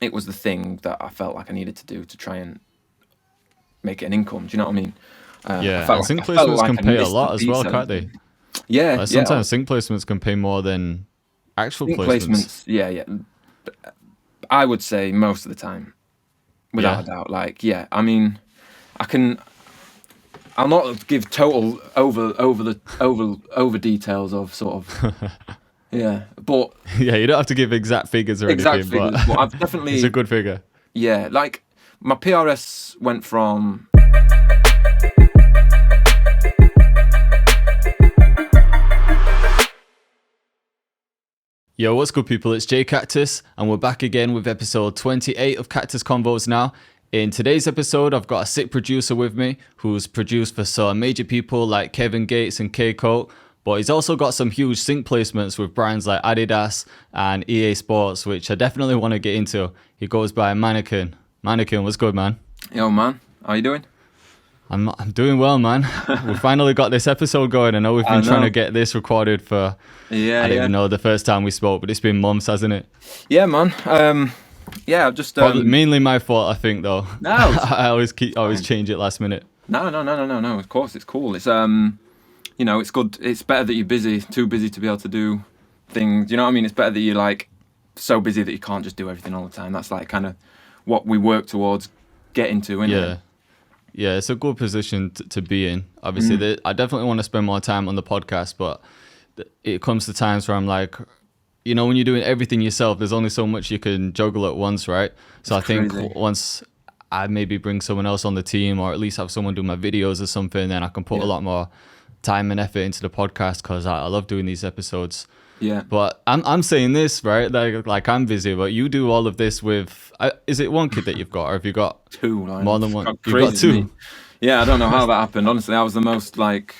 it was the thing that I felt like I needed to do to try and make it an income. Do you know what I mean? And sync placements can pay a lot as well, can't they? Yeah, Like sometimes sync placements can pay more than actual placements. Yeah. I would say most of the time, without a doubt. Like, yeah, I mean, I'll not give total over details of sort of. Yeah, but yeah, you don't have to give exact figures or anything, but I've definitely it's a good figure. Yeah, like my PRS went from. Yo, what's good, people? It's Cactus, and we're back again with episode 28 of Cactus Convos now. In today's episode, I've got a sick producer with me who's produced for some major people like Kevin Gates and K-Coat, but he's also got some huge sync placements with brands like Adidas and EA Sports, which I definitely want to get into. He goes by MNKN. MNKN, what's good, man? Yo, man, how you doing? I'm doing well, man. We finally got this episode going. I know we've been trying to get this recorded for, I don't even know the first time we spoke, but it's been months, hasn't it? Yeah, man. I've just... mainly my fault, I think, though. No. I always change it last minute. No. Of course, it's cool. It's, it's good. It's better that you're too busy to be able to do things. You know what I mean? It's better that you're, like, so busy that you can't just do everything all the time. That's, like, kind of what we work towards getting to, isn't it? Yeah, it's a good position to be in. Obviously, I definitely want to spend more time on the podcast, but it comes to times where I'm like, you know, when you're doing everything yourself, there's only so much you can juggle at once, right? So it's I think crazy. Once I maybe bring someone else on the team, or at least have someone do my videos or something, then I can put a lot more time and effort into the podcast, because I love doing these episodes. Yeah. But I'm saying this, right? Like I'm busy, but you do all of this with, is it one kid that you've got, or have you got two? Like, more than one? You've got two. Yeah, I don't know how that happened. Honestly, I was the most like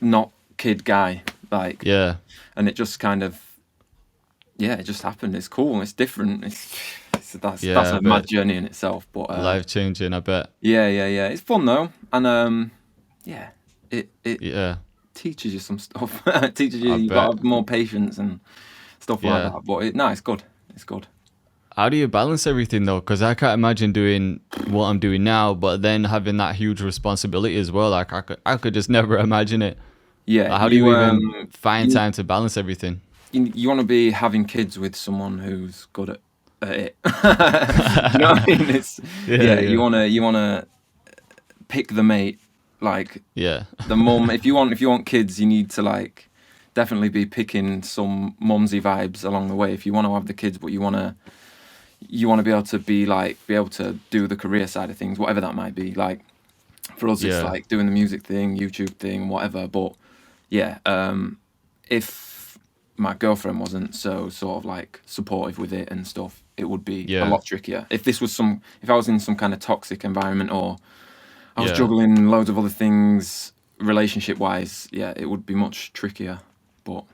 not kid guy. Like, yeah. And it just kind of, it just happened. It's cool. It's different. That's a mad journey in itself. But life changing, I bet. Yeah. It's fun though, and it teaches you some stuff. It teaches you you've got to have more patience and stuff like that. But it's good. It's good. How do you balance everything though? Because I can't imagine doing what I'm doing now, but then having that huge responsibility as well. Like I could just never imagine it. Yeah. Like, how do you even find time to balance everything? You want to be having kids with someone who's good at it. You know what I mean? It's you want to pick the mate. Like the mum. If you want kids, you need to like definitely be picking some mumsy vibes along the way. If you want to have the kids, but you want to be able to be able to do the career side of things, whatever that might be. Like for us, it's like doing the music thing, YouTube thing, whatever. But if my girlfriend wasn't so sort of like supportive with it and stuff, it would be a lot trickier. If I was in some kind of toxic environment, or I was juggling loads of other things relationship-wise, it would be much trickier. But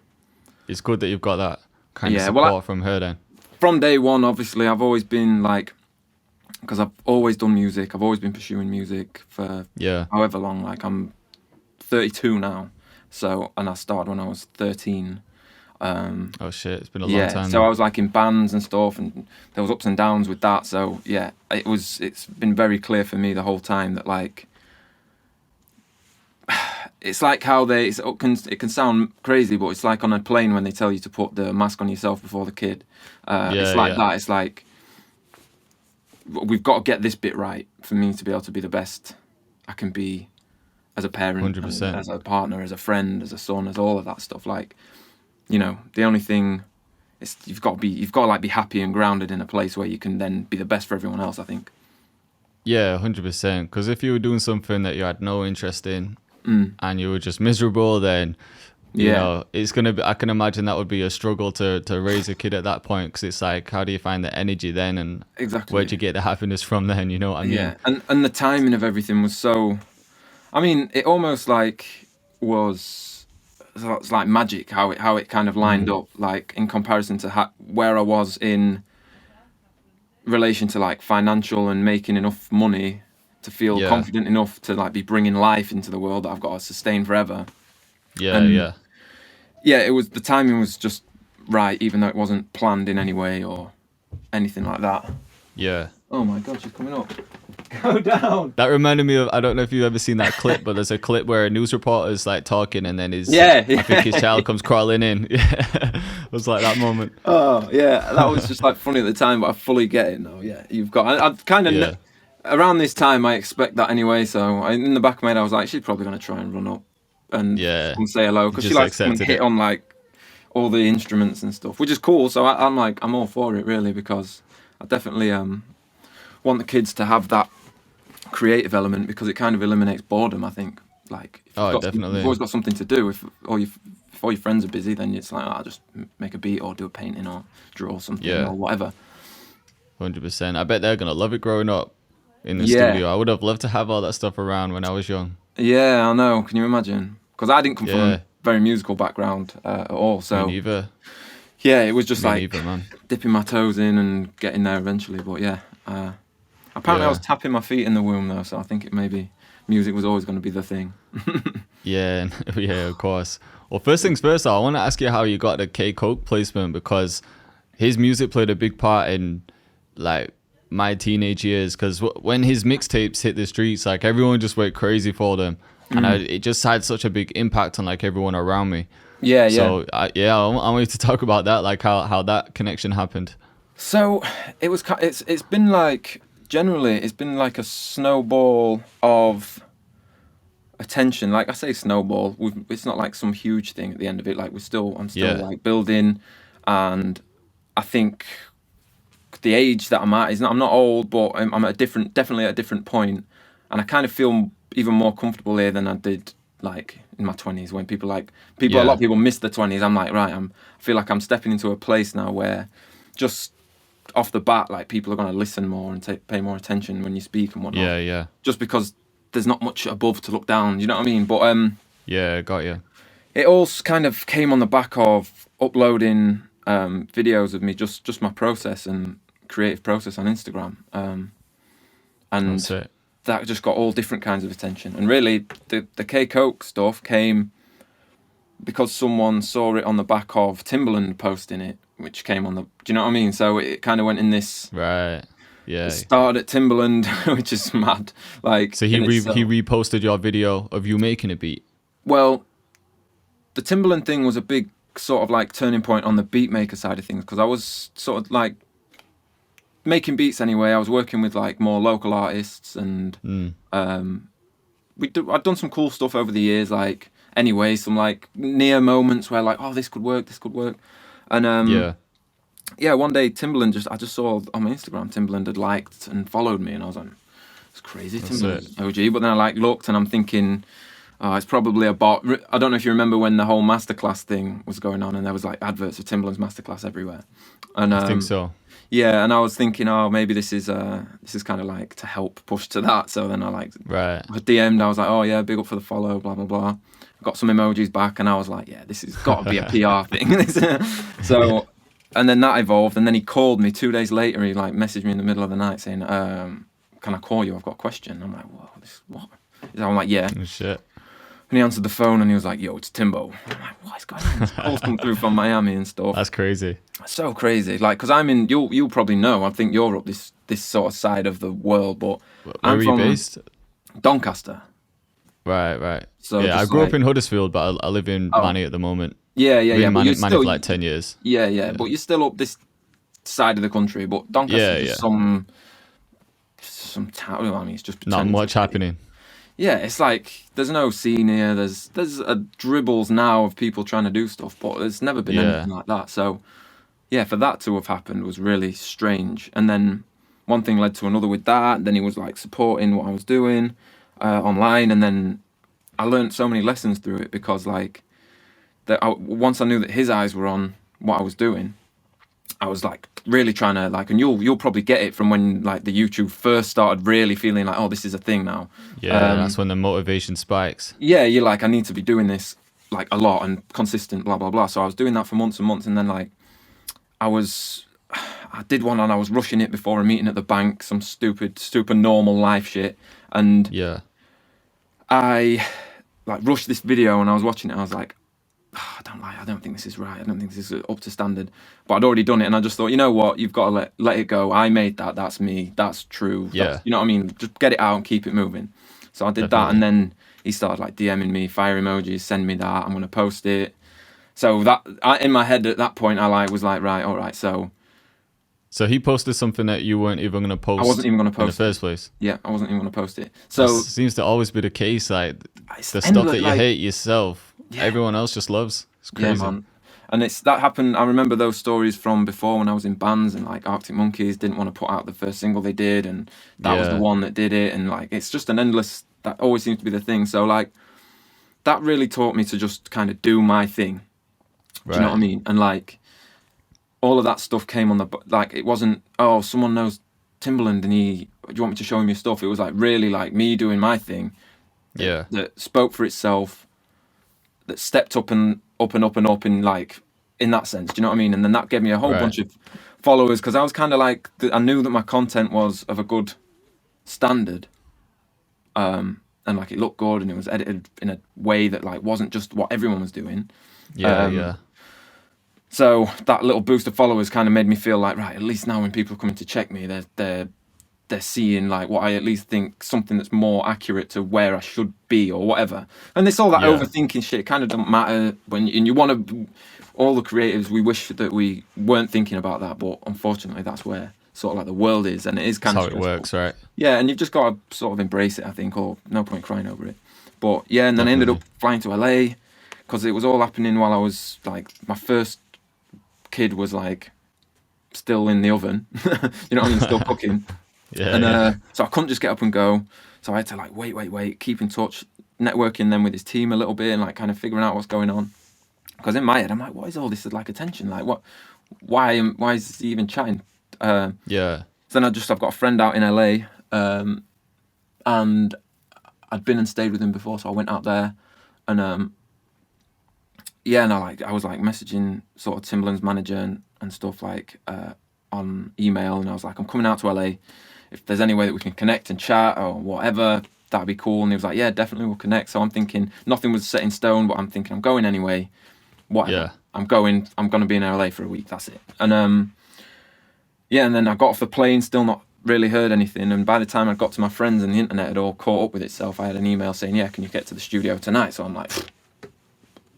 it's good that you've got that kind of support from her then. From day one, obviously, I've always been like, because I've always done music. I've always been pursuing music for however long. Like I'm 32 now, and I started when I was 13. Oh shit, it's been a long time. So I was like in bands and stuff, and there was ups and downs with that. So it's been very clear for me the whole time that like it's like how it can sound crazy, but it's like on a plane when they tell you to put the mask on yourself before the kid. It's like that. It's like we've got to get this bit right for me to be able to be the best I can be as a parent, 100%. As a partner, as a friend, as a son, as all of that stuff. Like, you know, the only thing is you've got to like be happy and grounded in a place where you can then be the best for everyone else, I think. Yeah, 100%. Because if you were doing something that you had no interest in and you were just miserable, then you know it's gonna be. I can imagine that would be a struggle to raise a kid at that point, because it's like, how do you find the energy then, and where'd you get the happiness from then? You know what I mean? Yeah, and the timing of everything was so. I mean, it almost like was. It's like magic how it kind of lined up, like in comparison to where I was in relation to like financial and making enough money to feel confident enough to like be bringing life into the world that I've got to sustain forever. Yeah, it was, the timing was just right, even though it wasn't planned in any way or anything like that. Yeah. Oh my God, she's coming up. Go down. That reminded me of, I don't know if you've ever seen that clip, but there's a clip where a news reporter is like talking and then I think his child comes crawling in. Yeah. It was like that moment. Oh yeah, that was just like funny at the time, but I fully get it now. Yeah, you've got. I kind of around this time I expect that anyway. So in the back of my head, I was like, she's probably gonna try and run up and say hello because she likes to come and hit on like all the instruments and stuff, which is cool. So I'm all for it really, because I definitely want the kids to have that creative element, because it kind of eliminates boredom, I think. Like definitely, you've always got something to do. If all your friends are busy, then it's like, I'll just make a beat or do a painting or draw something or whatever. 100%. I bet they're gonna love it growing up in the studio. I would have loved to have all that stuff around when I was young. Yeah, I know. Can you imagine? Because I didn't come from a very musical background at all. So me neither. Yeah, it was just man. Dipping my toes in and getting there eventually. But yeah, apparently I was tapping my feet in the womb though, so I think maybe music was always going to be the thing. Yeah, of course. Well, first things first, I want to ask you how you got the K Coke placement, because his music played a big part in like my teenage years. Because when his mixtapes hit the streets, like everyone just went crazy for them, and it just had such a big impact on like everyone around me. Yeah. So I want you to talk about that, like how that connection happened. So it's been like, generally it's been like a snowball of attention. Like I say snowball, it's not like some huge thing at the end of it. Like I'm still like building, and I think the age that I'm at is I'm not old, but I'm at definitely at a different point, and I kind of feel even more comfortable here than I did like in my 20s, when a lot of people miss the 20s. I'm like, right, I feel like I'm stepping into a place now where just off the bat, like people are going to listen more and pay more attention when you speak and whatnot. Yeah. Just because there's not much above to look down, you know what I mean? But yeah, got you. It all kind of came on the back of uploading videos of me, just my process and creative process on Instagram, and that's it. That just got all different kinds of attention. And really, the K Coke stuff came because someone saw it on the back of Timbaland posting it, which came on the. Do you know what I mean? So it kind of went in this. Right. Yeah. It started at Timbaland, which is mad. Like, so he reposted your video of you making a beat. Well, the Timbaland thing was a big sort of like turning point on the beat maker side of things, because I was sort of like making beats anyway. I was working with like more local artists, and I'd done some cool stuff over the years. Like anyway, some like near moments where like, oh, this could work, and one day Timbaland I just saw on my Instagram Timbaland had liked and followed me, and I was like, it's crazy, Timbaland OG. But then I like looked and I'm thinking, oh, it's probably a bot. I don't know if you remember when the whole masterclass thing was going on, and there was like adverts of Timbaland's masterclass everywhere. And I think so. Yeah, and I was thinking, oh, maybe this is kind of like to help push to that. So then I DM'd. I was like, oh yeah, big up for the follow, blah blah blah. Got some emojis back, and I was like, yeah, this has got to be a PR thing. So, and then that evolved, and then he called me 2 days later. He like messaged me in the middle of the night saying, can I call you? I've got a question. I'm like, whoa, what? I'm like, yeah. Oh, shit. And he answered the phone and he was like, yo, it's Timbo. I'm like, what is going on? This call's come through from Miami and stuff. That's crazy. So crazy. Like, because I'm in, you'll probably know, I think you're up this sort of side of the world, but where are you based? Doncaster. Right. So yeah, I grew up in Huddersfield, but I live in Manny at the moment. Yeah. Manny for like 10 years. Yeah. But you're still up this side of the country, but Doncaster is some town. I mean, it's just not much happening. Yeah, it's like there's no scene here. There's dribbles now of people trying to do stuff, but there's never been anything like that. So, yeah, for that to have happened was really strange. And then one thing led to another with that. Then he was like supporting what I was doing online, and then I learned so many lessons through it, because like once I knew that his eyes were on what I was doing, I was like really trying to like, and you'll probably get it from when like the YouTube first started really feeling like, oh, this is a thing now. Yeah, that's when the motivation spikes. Yeah, you're like, I need to be doing this like a lot and consistent, blah blah blah. So I was doing that for months and months, and then like I did one and I was rushing it before a meeting at the bank, some stupid, super normal life shit, and I like rushed this video and I was watching it and I was like, I don't think this is right. I don't think this is up to standard. But I'd already done it, and I just thought, you know what, you've got to let it go. I made that. That's me. That's true. Yeah. You know what I mean? Just get it out and keep it moving. So I did that, and then he started like DMing me, fire emojis, send me that. I'm gonna post it. So in my head at that point, I was like, right, all right. So he posted something that you weren't even gonna post. I wasn't even gonna post in the first place. Yeah, I wasn't even gonna post it. So that seems to always be the case. Like the stuff that you hate yourself, everyone else just loves. It's crazy. Yeah, man. And that happened. I remember those stories from before when I was in bands, and like Arctic Monkeys didn't want to put out the first single they did, and that was the one that did it. And like, it's just an endless. That always seems to be the thing. So like, that really taught me to just kind of do my thing. Do you know what I mean? And like, all of that stuff came on like, it wasn't, oh, someone knows Timbaland and do you want me to show him your stuff? It was like really like me doing my thing. That spoke for itself. That stepped up and up and up and up in like, in that sense. Do you know what I mean? And then that gave me a whole bunch of followers, because I was kind of like, I knew that my content was of a good standard. And like, it looked good, and it was edited in a way that like wasn't just what everyone was doing. So that little boost of followers kind of made me feel like, right, at least now when people are coming to check me, they're seeing like what I at least think, something that's more accurate to where I should be or whatever. And it's all that overthinking shit. It kind of don't matter when you want to. All the creatives, we wish that we weren't thinking about that, but unfortunately, that's where sort of like the world is, and it is kind of how it works, right? Yeah, and you've just got to sort of embrace it, I think, or no point crying over it. But yeah, and then I ended up flying to LA because it was all happening while I was like, my first kid was like still in the oven, you know what I mean, still cooking. So I couldn't just get up and go. So I had to like wait, keep in touch, networking then with his team a little bit, and like kind of figuring out what's going on. Because in my head, I'm like, what is all this like attention? Like, what? Why is he even chatting? So then I've got a friend out in LA, and I'd been and stayed with him before, so I went out there, and and I was like messaging sort of Timbaland's manager and stuff like on email, and I was like, I'm coming out to LA. If there's any way that we can connect and chat or whatever, that'd be cool. And he was like, yeah, definitely, we'll connect. So I'm thinking nothing was set in stone, but I'm thinking I'm going anyway. Whatever. I'm going to be in LA for a week. That's it. And and then I got off the plane, still not really heard anything. And by the time I got to my friends and the internet had all caught up with itself, I had an email saying, yeah, can you get to the studio tonight? So I'm like,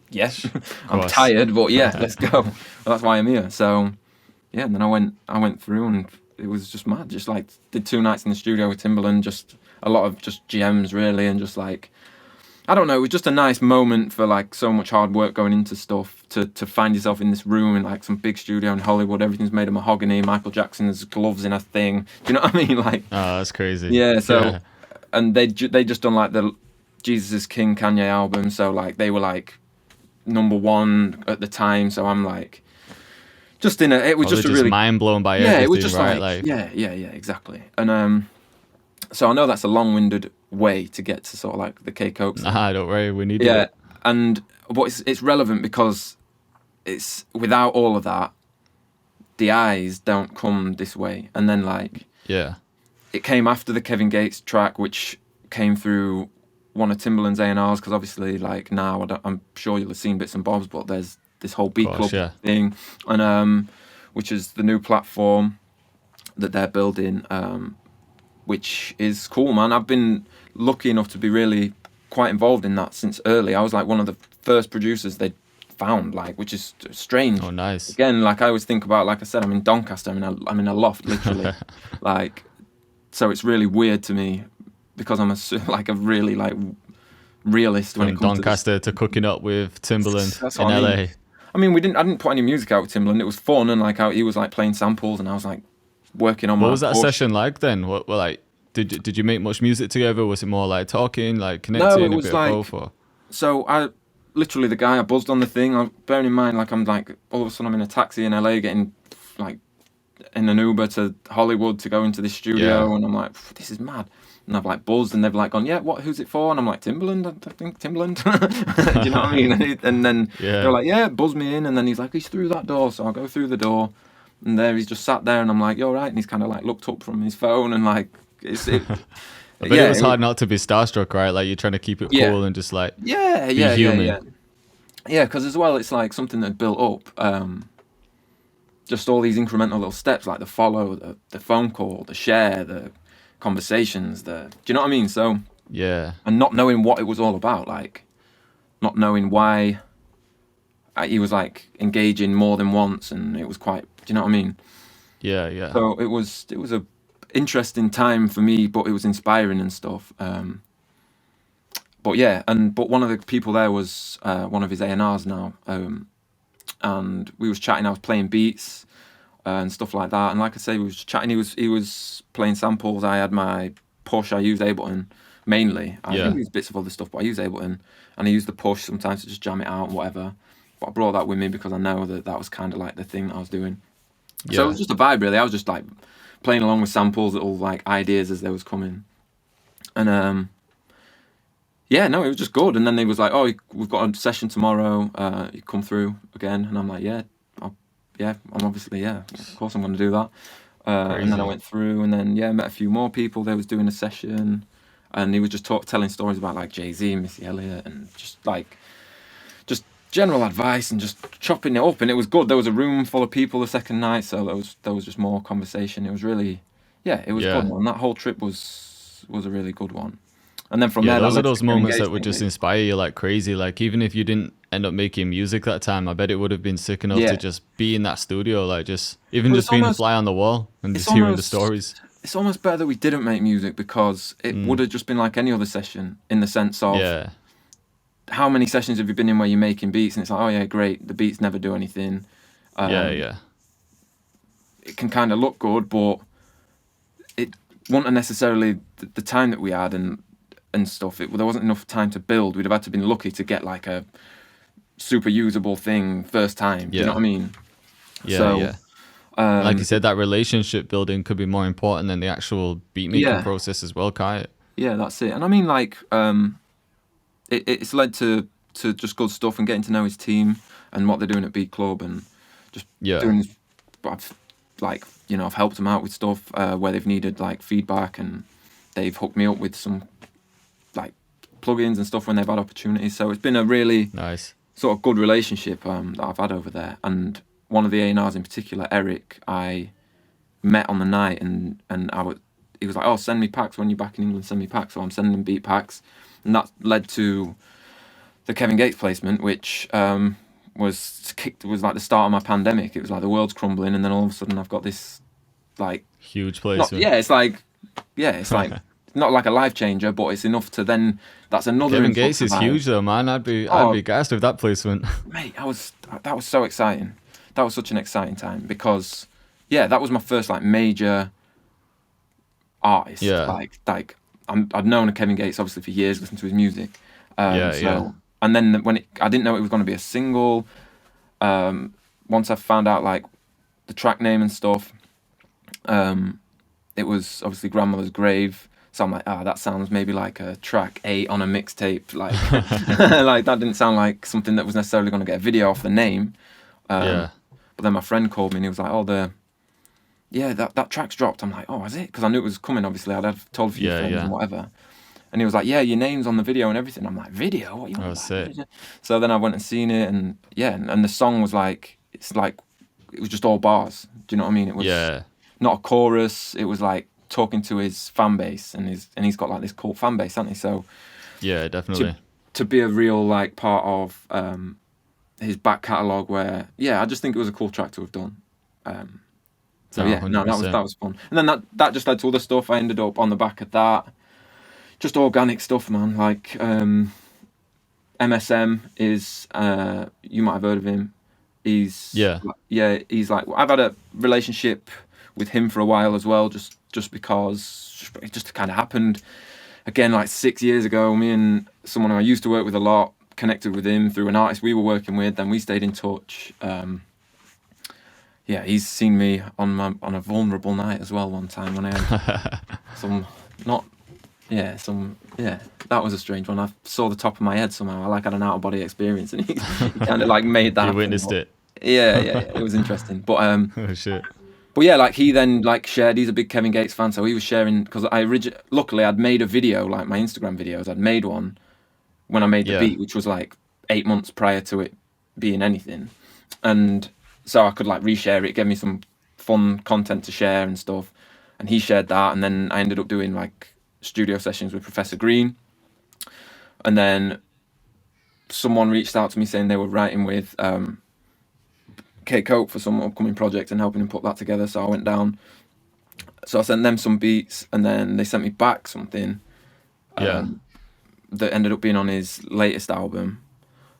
yes, I'm tired, but yeah, let's go. Well, that's why I'm here. So yeah, and then I went through, and it was just mad. Just like did 2 nights in the studio with Timbaland, just a lot of just GMs really, and just like, I don't know, it was just a nice moment for like so much hard work going into stuff to find yourself in this room in like some big studio in Hollywood. Everything's made of mahogany. Michael Jackson's gloves in a thing. Do you know what I mean? Like, oh, that's crazy. Yeah. So, and they just done like the Jesus is King Kanye album. So like they were like #1 at the time. So I'm like, just in a, it was just a really mind blown by everything. Yeah, it was just right? like yeah, exactly. And so I know that's a long-winded way to get to sort of like the K-Cokes. Don't worry, we need it. But it's relevant because it's without all of that, the eyes don't come this way. And then like it came after the Kevin Gates track, which came through one of Timbaland's A&Rs, because obviously like now I'm sure you'll have seen bits and bobs, but there's this whole B Club thing, and which is the new platform that they're building. Which is cool, man. I've been lucky enough to be really quite involved in that since early. I was like one of the first producers they found, like, which is strange. Oh, nice. Again, like I always think about, like I said, I'm in Doncaster. I'm in a loft, literally. Like, so it's really weird to me because I'm a really like realist when it comes Doncaster to cooking up with Timbaland in LA. I mean, I didn't put any music out with Timbaland. It was fun, and like he was like playing samples, and I was like working on. What was that session like then? What like did you make much music together? Was it more like talking, like connecting, no, it was a bit like, of both? Or? So I literally, the guy, I buzzed on the thing. Bearing in mind, like I'm like all of a sudden I'm in a taxi in LA, getting like in an Uber to Hollywood to go into this studio, and I'm like, this is mad. And I've like buzzed, and they've like gone, who's it for? And I'm like, Timbaland, I think Timbaland. Do you know what I mean? And then they're like, buzz me in. And then he's like, he's through that door. So I'll go through the door, and there he's just sat there, and I'm like, you're right. And he's kind of like looked up from his phone, and like, I bet it was hard not to be starstruck, right? Like you're trying to keep it cool and just like be human. Yeah, because as well, it's like something that built up. Just all these incremental little steps, like the follow, the phone call, the share, the conversations, do you know what I mean? So yeah, and not knowing what it was all about, like not knowing why he was like engaging more than once, and it was quite, do you know what I mean? yeah. So it was a interesting time for me, but it was inspiring and stuff. But yeah, but one of the people there was one of his A&Rs now, and we was chatting. I was playing beats and stuff like that. And like I say, we was chatting. He was playing samples. I had my push. I used Ableton mainly. I think used bits of other stuff, but I used Ableton, and I used the push sometimes to just jam it out and whatever. But I brought that with me because I know that was kind of like the thing that I was doing. Yeah. So it was just a vibe, really. I was just like playing along with samples, little like ideas as they was coming, and yeah, no, it was just good. And then they was like, "Oh, we've got a session tomorrow. You come through again." And I'm like, "Yeah, I'm obviously, yeah, of course I'm going to do that." And then I went through, and then met a few more people. They was doing a session, and he was just telling stories about like Jay-Z and Missy Elliott, and just general advice and just chopping it up. And it was good. There was a room full of people the second night, so there was just more conversation. It was really, it was good. And that whole trip was a really good one. And then from there, those are those moments that would just inspire you like crazy. Like even if you didn't end up making music that time, I bet it would have been sick enough to just be in that studio, like just being a fly on the wall and just hearing the stories. It's almost better that we didn't make music, because it would have just been like any other session, in the sense of how many sessions have you been in where you're making beats and it's like, oh yeah, great, the beats never do anything. It can kind of look good, but it wasn't necessarily the time that we had and stuff. There wasn't enough time to build. We'd have had to been lucky to get like a super usable thing first time. Do you know what I mean? Like you said, that relationship building could be more important than the actual beat making process as well, can't it? Yeah, that's it. And I mean, like, it's led to just good stuff, and getting to know his team and what they're doing at Beat Club, and just doing, I've helped them out with stuff where they've needed like feedback, and they've hooked me up with some like plugins and stuff when they've had opportunities. So it's been a really nice sort of good relationship that I've had over there. And one of the A&Rs in particular, Eric, I met on the night, and he was like, "Oh, send me packs when you're back in England. Send me packs." So I'm sending him beat packs, and that led to the Kevin Gates placement, which was like the start of my pandemic. It was like the world's crumbling, and then all of a sudden I've got this like huge placement. It's like not like a life changer, but it's enough to then. That's another. Kevin Gates is huge though, man. I'd be gassed with that placement. Mate, that was so exciting. That was such an exciting time, because that was my first like major artist. Like I'd known Kevin Gates obviously for years, listened to his music. And then I didn't know it was going to be a single. Once I found out like the track name and stuff, it was obviously Grandmother's Grave. So I'm like, that sounds maybe like a track 8 on a mixtape. Like, like that didn't sound like something that was necessarily going to get a video off the name. But then my friend called me and he was like, that track's dropped. I'm like, oh, is it? Because I knew it was coming, obviously. I'd have told a few friends and whatever. And he was like, yeah, your name's on the video and everything. I'm like, video? What you want about? So then I went and seen it, and and the song was like, it was just all bars. Do you know what I mean? It was not a chorus. It was like talking to his fan base, and he's got like this cult fan base, hasn't he? So yeah, definitely. To be a real like part of his back catalogue, where I just think it was a cool track to have done. So that was fun. And then that just led to other stuff. I ended up on the back of that. Just organic stuff, man. Like MSM is, you might have heard of him. He's like, I've had a relationship with him for a while as well, just because it just kind of happened. Again, like 6 years ago, me and someone who I used to work with a lot connected with him through an artist we were working with. Then we stayed in touch. He's seen me on a vulnerable night as well one time when I had that was a strange one. I saw the top of my head somehow. I like had an out of body experience, and he kind of like made that. You witnessed it. Yeah, it was interesting. But oh shit. But like he then like shared. He's a big Kevin Gates fan, so he was sharing, because luckily I'd made a video, like my Instagram videos. I'd made one when I made the beat, which was like 8 months prior to it being anything, and so I could like reshare it, give me some fun content to share and stuff, and he shared that, and then I ended up doing like studio sessions with Professor Green, and then someone reached out to me saying they were writing with K Coke for some upcoming project and helping him put that together. So I went down. So I sent them some beats, and then they sent me back something that ended up being on his latest album.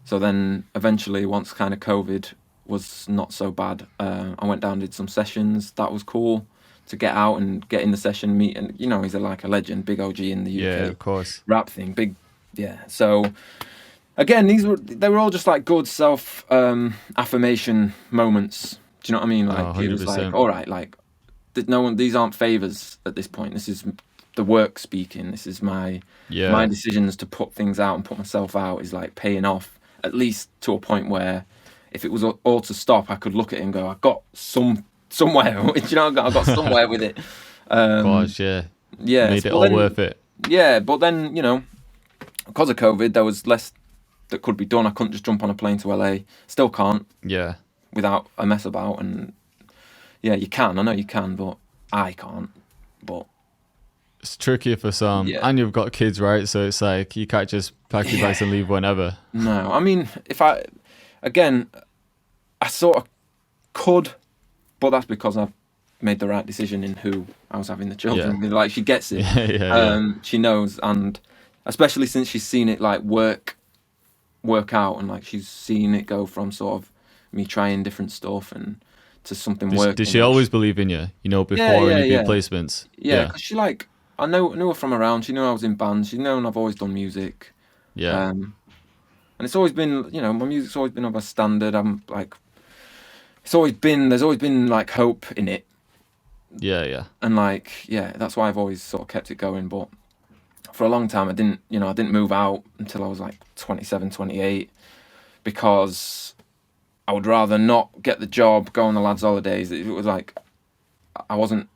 So then eventually, once kind of COVID was not so bad, I went down, did some sessions. That was cool to get out and get in the session, meet, and you know, he's like a legend, big OG in the UK. Yeah, of course. Rap thing, big, yeah. So again, they were all just like good self affirmation moments. Do you know what I mean? Like it was like, all right, like these aren't favors at this point. This is the work speaking. This is my decisions to put things out and put myself out is like paying off, at least to a point where if it was all to stop, I could look at it and go, I got somewhere. You know, I got somewhere with it. Gosh, yeah. Made it all worth it. Yeah, but then, you know, because of COVID, there was less that could be done. I couldn't just jump on a plane to LA. Still can't. Yeah. Without a mess about. And yeah, you can. I know you can, but I can't. But it's trickier for some. Yeah. And you've got kids, right? So it's like you can't just pack your bags and leave whenever. No, I mean, I sort of could, but that's because I've made the right decision in who I was having the children with. Like, she gets it. She knows, and especially since she's seen it like work out, and like she's seen it go from sort of me trying different stuff and to something working. Did she always believe in you? You know, before any big placements? Yeah, because she like, I knew her from around. She knew I was in bands. She knew I've always done music. Yeah. And it's always been, you know, my music's always been of a standard. I'm like, there's always been like hope in it. Yeah. And like, yeah, that's why I've always sort of kept it going. But for a long time, I didn't move out until I was like 27, 28, because I would rather not get the job, go on the lads' holidays. It was like, it wasn't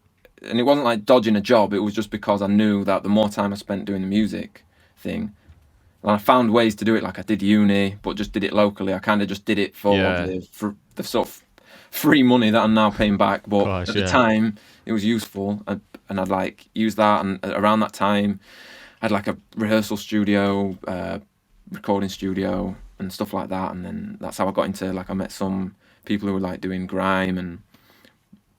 like dodging a job. It was just because I knew that the more time I spent doing the music thing, and I found ways to do it. Like I did uni, but just did it locally. I kind of just did it for the sort of free money that I'm now paying back. But at the time, it was useful, and I'd like use that. And around that time, I had like a rehearsal studio, recording studio, and stuff like that. And then that's how I got into, like, I met some people who were like doing grime and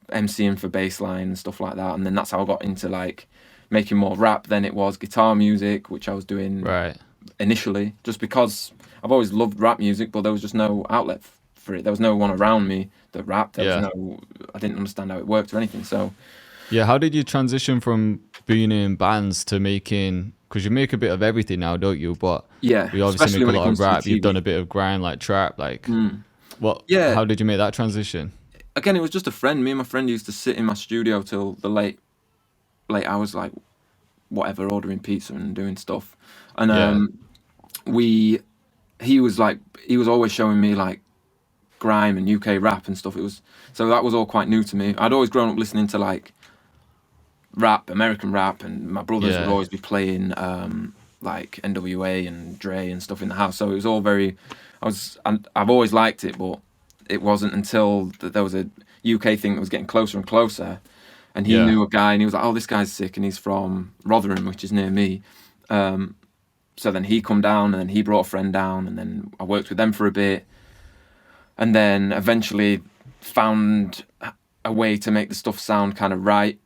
MCing for bassline and stuff like that. And then that's how I got into like making more rap than it was guitar music, which I was doing initially, just because I've always loved rap music, but there was just no outlet for it. There was no one around me that rapped. I didn't understand how it worked or anything. So how did you transition from being in bands to making, because you make a bit of everything now, don't you? But you obviously make a lot of rap. You've done a bit of grind, like trap, like how did you make that transition? Again, it was just a friend. Me and my friend used to sit in my studio till the late hours, like whatever, ordering pizza and doing stuff. And he was always showing me like grime and UK rap and stuff. So that was all quite new to me. I'd always grown up listening to like rap, American rap, and my brothers would always be playing like NWA and Dre and stuff in the house. So it was all I've always liked it, but it wasn't until there was a UK thing that was getting closer and closer, and he knew a guy, and he was like, oh, this guy's sick, and he's from Rotherham, which is near me. So then he come down, and then he brought a friend down, and then I worked with them for a bit, and then eventually found a way to make the stuff sound kind of right,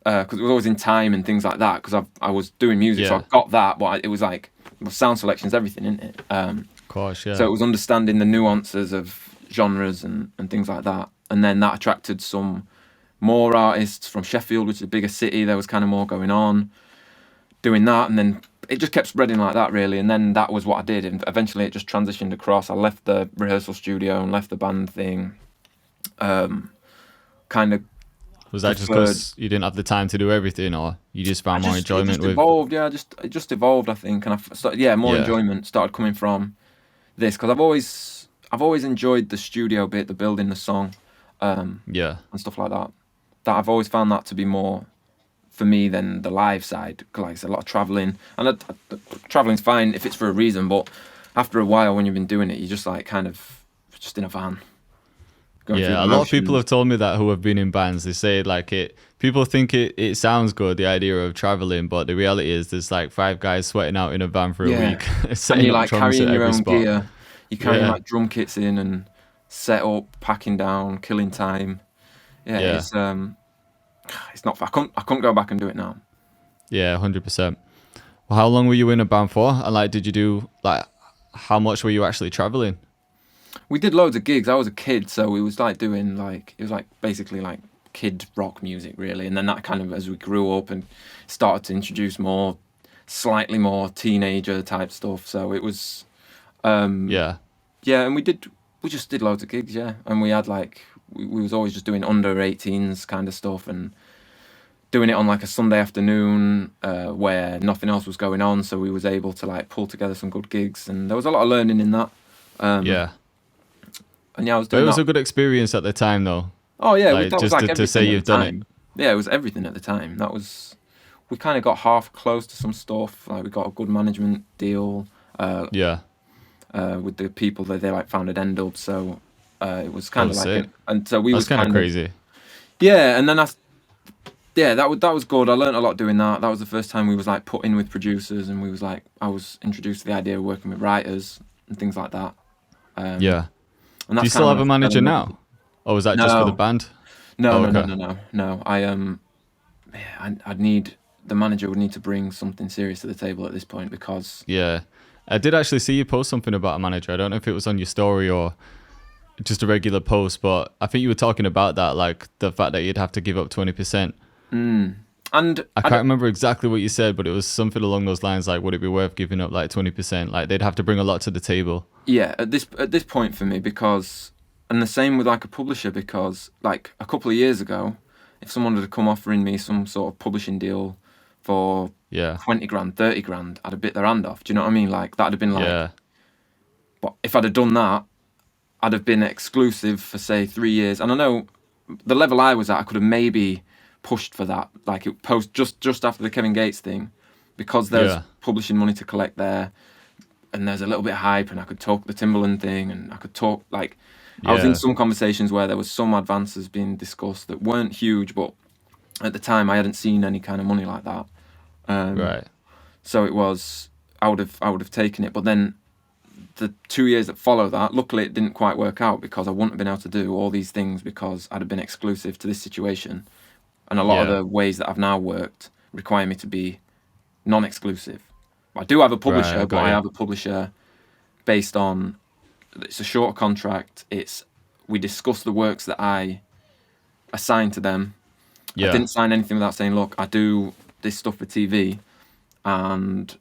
because it was always in time and things like that, because I was doing music, so I got that, but it was like, sound selection's everything, isn't it? Of course, yeah. So it was understanding the nuances of genres and things like that, and then that attracted some more artists from Sheffield, which is a bigger city. There was kind of more going on doing that, and then it just kept spreading like that, really. And then that was what I did, and eventually it just transitioned across. I left the rehearsal studio and left the band thing. Kind of was that just because you didn't have the time to do everything, or you just found more enjoyment with evolved? It just evolved, I think, and more enjoyment started coming from this, because I've always enjoyed the studio bit, the building the song, and stuff like that. That I've always found that to be more for me than the live side. Like, it's a lot of traveling, and traveling's fine if it's for a reason, but after a while, when you've been doing it, you're just like kind of just in a van. Yeah, a lot of people have told me that who have been in bands. They say like people think it sounds good, the idea of traveling, but the reality is there's like 5 guys sweating out in a van for a week. And you're like carrying your own gear. You're carrying Yeah. like drum kits in and set up, packing down, killing time. Yeah. It's not. I couldn't go back and do it now. Yeah, 100%. Well, how long were you in a band for? And like, did you do like, how much were you actually traveling? We did loads of gigs. I was a kid, so it was like doing like, it was like basically like kid rock music really. And then that kind of, as we grew up and started to introduce slightly more teenager type stuff. So it was, and we just did loads of gigs. Yeah. And we had like, we was always just doing under 18s kind of stuff and doing it on like a Sunday afternoon where nothing else was going on. So we was able to like pull together some good gigs, and there was a lot of learning in that. And yeah, I was doing. It was a good experience at the time, though. Oh yeah, like, just to say you've done it. Yeah, it was everything at the time. We kind of got half close to some stuff. Like we got a good management deal. With the people that they like founded End-Up, so it was kind of like, and so we was kind of crazy. Yeah, and then that was good. I learned a lot doing that. That was the first time we was like put in with producers, and we was like, I was introduced to the idea of working with writers and things like that. And do you still have a manager now, or was that just for the band? No. I'd need, the manager would need to bring something serious to the table at this point, because I did actually see you post something about a manager. I don't know if it was on your story or just a regular post, but I think you were talking about that, like the fact that you'd have to give up 20%. And I can't remember exactly what you said, but it was something along those lines, like, would it be worth giving up like 20%? Like they'd have to bring a lot to the table. Yeah, at this point for me, because, and the same with like a publisher, because like a couple of years ago, if someone had come offering me some sort of publishing deal for 20 grand, 30 grand, I'd have bit their hand off. Do you know what I mean? Like that'd have been like, but if I'd have done that, I'd have been exclusive for say 3 years. And I know the level I was at, I could have maybe pushed for that, like it just after the Kevin Gates thing, because there's publishing money to collect there, and there's a little bit of hype, and I could talk the Timbaland thing, and I could talk like I was in some conversations where there was some advances being discussed that weren't huge, but at the time I hadn't seen any kind of money like that. So it was, I would have taken it, but then the 2 years that follow that, luckily it didn't quite work out, because I wouldn't have been able to do all these things because I'd have been exclusive to this situation. And a lot of the ways that I've now worked require me to be non-exclusive. I do have a publisher, but I have a publisher based on, it's a shorter contract. We discuss the works that I assign to them. I didn't sign anything without saying, look, I do this stuff for TV, and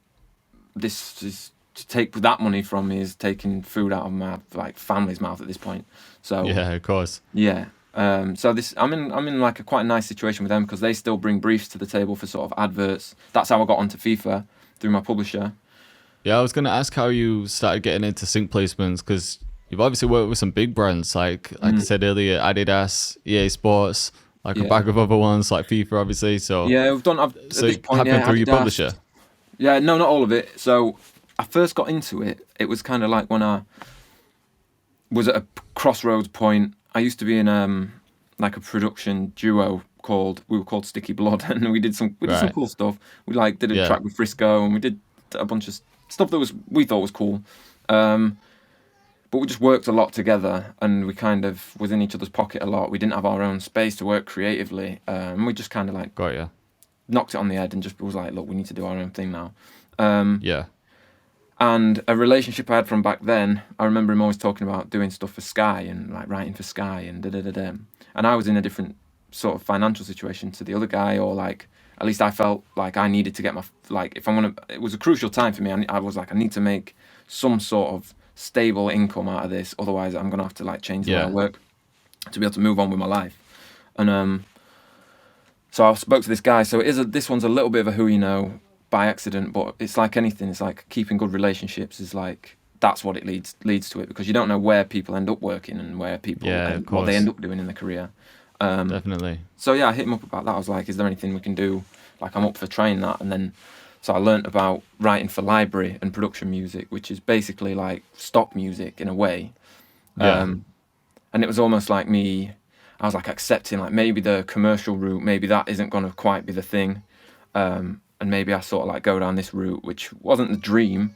this is, to take that money from me is taking food out of my like family's mouth at this point. So of course. So I'm in like a quite nice situation with them, because they still bring briefs to the table for sort of adverts. That's how I got onto FIFA, through my publisher. Yeah, I was going to ask how you started getting into sync placements, because you've obviously worked with some big brands, like I said earlier, Adidas, EA Sports, like a bag of other ones, like FIFA, obviously. So we've done. So it happened through your publisher. Yeah, no, not all of it. So I first got into it. It was kind of like when I was at a crossroads point. I used to be in like a production duo we were called Sticky Blood, and we did some cool stuff. We like did a track with Frisco, and we did a bunch of stuff that we thought was cool. But we just worked a lot together, and we kind of was in each other's pocket a lot. We didn't have our own space to work creatively, and we just kind of like knocked it on the head and just was like, look, we need to do our own thing now. And a relationship I had from back then, I remember him always talking about doing stuff for Sky and like writing for Sky and da-da-da-da. And I was in a different sort of financial situation to the other guy, or like, at least I felt like I needed to get my, like, if I'm going to, it was a crucial time for me. I was like, I need to make some sort of stable income out of this. Otherwise I'm going to have to like change the way I work to be able to move on with my life. And so I spoke to this guy. So this one's a little bit of a who you know by accident, but it's like anything. It's like keeping good relationships is like, that's what it leads to it, because you don't know where people end up working and where people what they end up doing in their career. Definitely. So I hit him up about that. I was like, is there anything we can do? Like, I'm up for trying that. And then So I learnt about writing for library and production music, which is basically like stock music in a way. And it was almost like I was like accepting like maybe the commercial route, maybe that isn't going to quite be the thing. And maybe I sort of like go down this route, which wasn't the dream,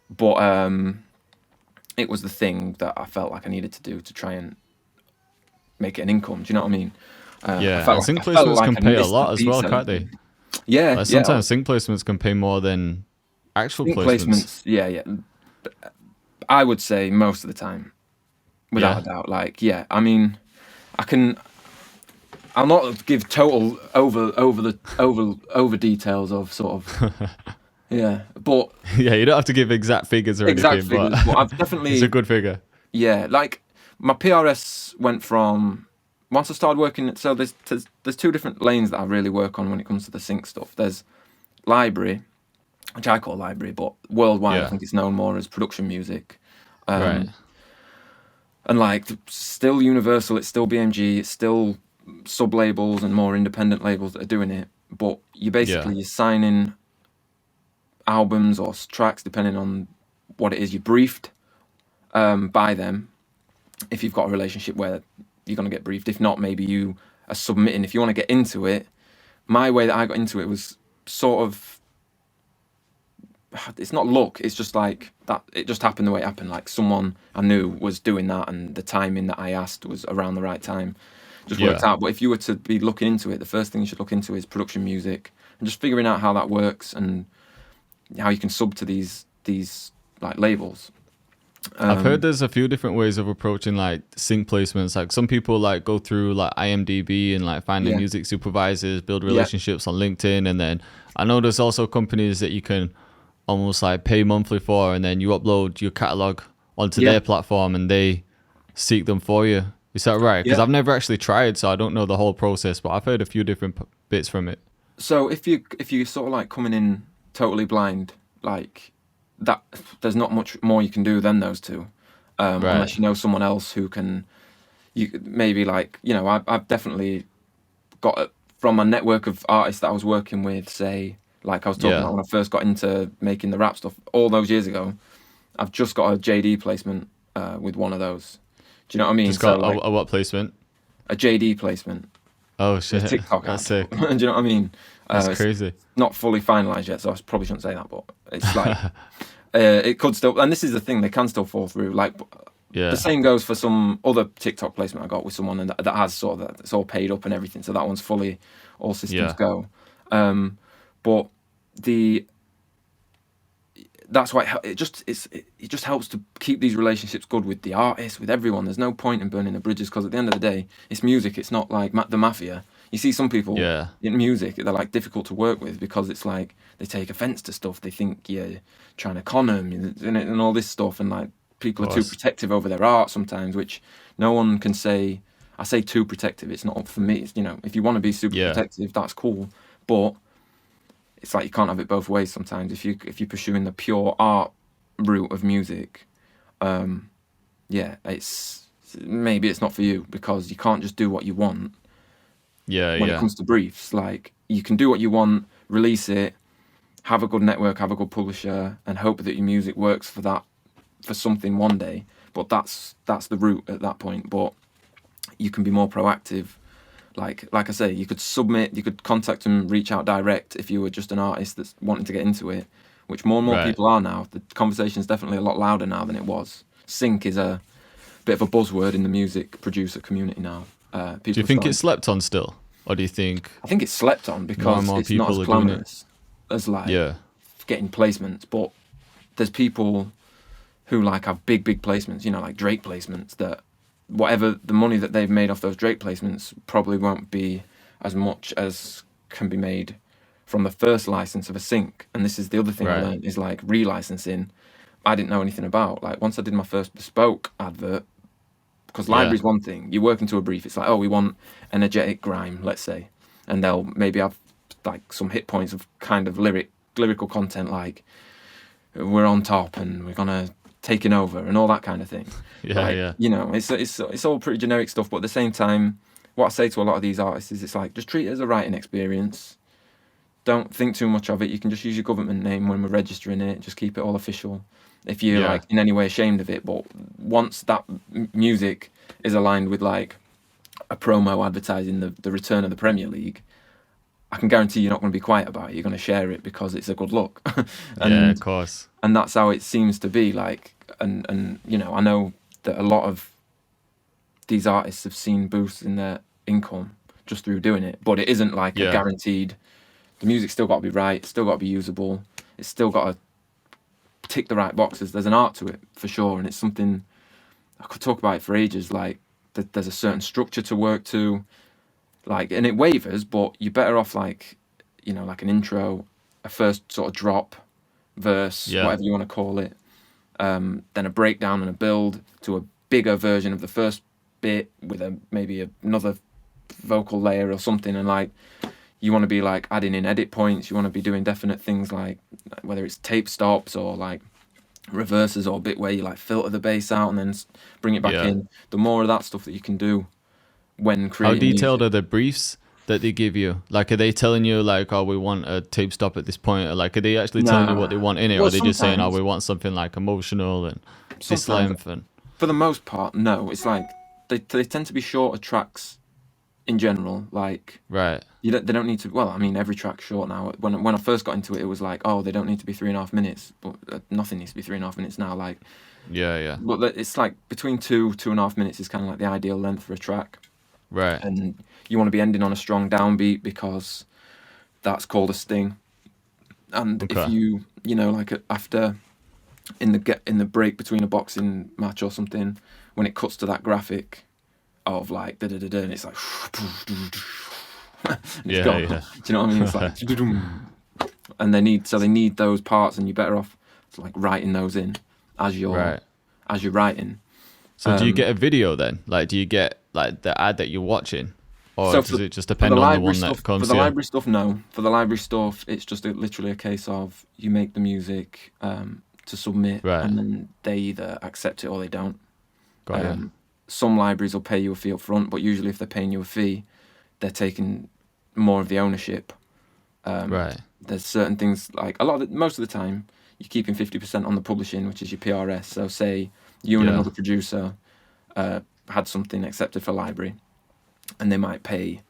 but it was the thing that I felt like I needed to do to try and make it an income. Do you know what I mean? And sync placements can pay a lot as well, can't they? Yeah, like sometimes sync placements can pay more than actual placements. Yeah. I would say most of the time, without a doubt. Like, yeah, I mean, I'll not give total over details of sort of. Yeah, but you don't have to give exact figures or anything. But I've definitely it's a good figure. Yeah, like my PRS went from once I started working. So there's two different lanes that I really work on when it comes to the sync stuff. There's library, which I call library, but worldwide I think it's known more as production music. Right. And like still Universal, it's still BMG, it's still sub labels and more independent labels that are doing it. But you basically you're signing albums or tracks depending on what it is you briefed by them. If you've got a relationship where you're going to get briefed, if not, maybe you are submitting. If you want to get into it, my way that I got into it was sort of, it's not luck, it's just like that. It just happened the way it happened. Like someone I knew was doing that, and the timing that I asked was around the right time. Just worked out. But if you were to be looking into it, the first thing you should look into is production music and just figuring out how that works and how you can sub to these like labels. I've heard there's a few different ways of approaching like sync placements. Like some people like go through like IMDb and like finding music supervisors, build relationships on LinkedIn, and then I know there's also companies that you can almost like pay monthly for, and then you upload your catalog onto their platform and they seek them for you. Is that right? Because I've never actually tried, so I don't know the whole process, but I've heard a few different bits from it. So if you sort of like coming in totally blind, like that, there's not much more you can do than those two, unless you know someone else who can. You maybe like I've definitely got from a network of artists that I was working with. Say like I was talking about when I first got into making the rap stuff all those years ago. I've just got a JD placement with one of those. Do you know what I mean? Just got a what placement? A JD placement. Oh shit! A TikTok That's ad. sick. Do you know what I mean? That's crazy. Not fully finalised yet, so I probably shouldn't say that. But it's like it could still, and this is the thing, they can still fall through. Like the same goes for some other TikTok placement I got with someone and that has sort of it's all paid up and everything. So that one's fully all systems go. But that's why it just helps to keep these relationships good with the artists, with everyone. There's no point in burning the bridges because at the end of the day, it's music. It's not like the mafia. You see some people in music, they're like difficult to work with because it's like they take offense to stuff. They think you're trying to con them and all this stuff. And like people are too protective over their art sometimes, which no one can say. I say too protective. It's not up for me. It's, if you want to be super protective, that's cool. But it's like you can't have it both ways sometimes. If you're pursuing the pure art route of music, it's maybe it's not for you because you can't just do what you want. When it comes to briefs, like you can do what you want, release it, have a good network, have a good publisher, and hope that your music works for something one day. But that's the route at that point. But you can be more proactive. Like I say, you could submit, you could contact them, reach out direct if you were just an artist that's wanting to get into it, which more and more people are now. The conversation is definitely a lot louder now than it was. Sync is a bit of a buzzword in the music producer community now. Do you think it's slept on still? Or do you think... I think it's slept on because it's not as glamorous as like getting placements. But there's people who like have big placements, like Drake placements, that whatever the money that they've made off those Drake placements probably won't be as much as can be made from the first license of a sync. And this is the other thing I learned is like relicensing. I didn't know anything about. Like once I did my first bespoke advert, because library's one thing, you work into a brief, it's like, oh, we want energetic grime, let's say, and they'll maybe have like some hit points of kind of lyrical content, like we're on top and we're gonna taking over and all that kind of thing. It's all pretty generic stuff, but at the same time, what I say to a lot of these artists is it's like just treat it as a writing experience. don't think too much of it. You can just use your government name when we're registering it. Just keep it all official. If you're like in any way ashamed of it, but once that music is aligned with like a promo advertising the return of the Premier League, I can guarantee you're not going to be quiet about it. You're going to share it because it's a good look. Yeah, of course. And that's how it seems to be. Like, and you know, I know that a lot of these artists have seen boosts in their income just through doing it, but it isn't like a guaranteed. The music's still got to be right. It's still got to be usable. It's still got to tick the right boxes. There's an art to it for sure, and it's something I could talk about it for ages. Like, there's a certain structure to work to. Like, and it wavers, but you're better off like, you know, like an intro, a first sort of drop, verse, whatever you want to call it, then a breakdown and a build to a bigger version of the first bit with maybe another vocal layer or something. And like, you want to be like adding in edit points. You want to be doing definite things like whether it's tape stops or like reverses or a bit where you like filter the bass out and then bring it back in. The more of that stuff that you can do when creating. How detailed are the briefs that they give you? Like, are they telling you like, oh, we want a tape stop at this point? Or like, are they actually telling you what they want in it? Or are they just saying, oh, we want something like emotional and this length? And for the most part, no. It's like they tend to be shorter tracks in general. Like, they don't need to. Well, I mean, every track's short now. When I first got into it, it was like, oh, they don't need to be 3.5 minutes, but nothing needs to be 3.5 minutes now. Like, But it's like between 2.5 minutes is kind of like the ideal length for a track. Right. And you want to be ending on a strong downbeat because that's called a sting. And if you know, like after in the break between a boxing match or something, when it cuts to that graphic of like da da da da, and it's like do you know what I mean? It's like and they need those parts, and you're better off like writing those in as you're writing. So do you get a video then? Like, do you get like the ad that you're watching, or does it just depend on the one that comes? For the library stuff, no. For the library stuff, it's just literally a case of you make the music to submit, and then they either accept it or they don't. Some libraries will pay you a fee up front, but usually if they're paying you a fee, they're taking more of the ownership. There's certain things like most of the time you're keeping 50% on the publishing, which is your PRS. So say you and another producer had something accepted for library, and they might pay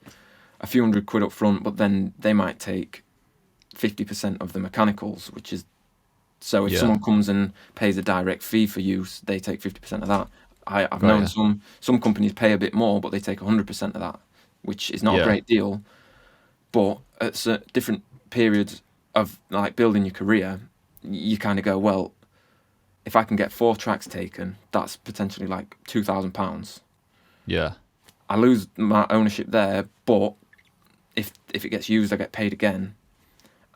a few £100 up front, but then they might take 50% of the mechanicals, which is so if someone comes and pays a direct fee for use, they take 50% of that. I've known some companies pay a bit more, but they take 100% of that, which is not a great deal. But at different periods of like building your career, you kind of go, well, if I can get 4 tracks taken, that's potentially like £2,000. Yeah. I lose my ownership there, but if it gets used, I get paid again.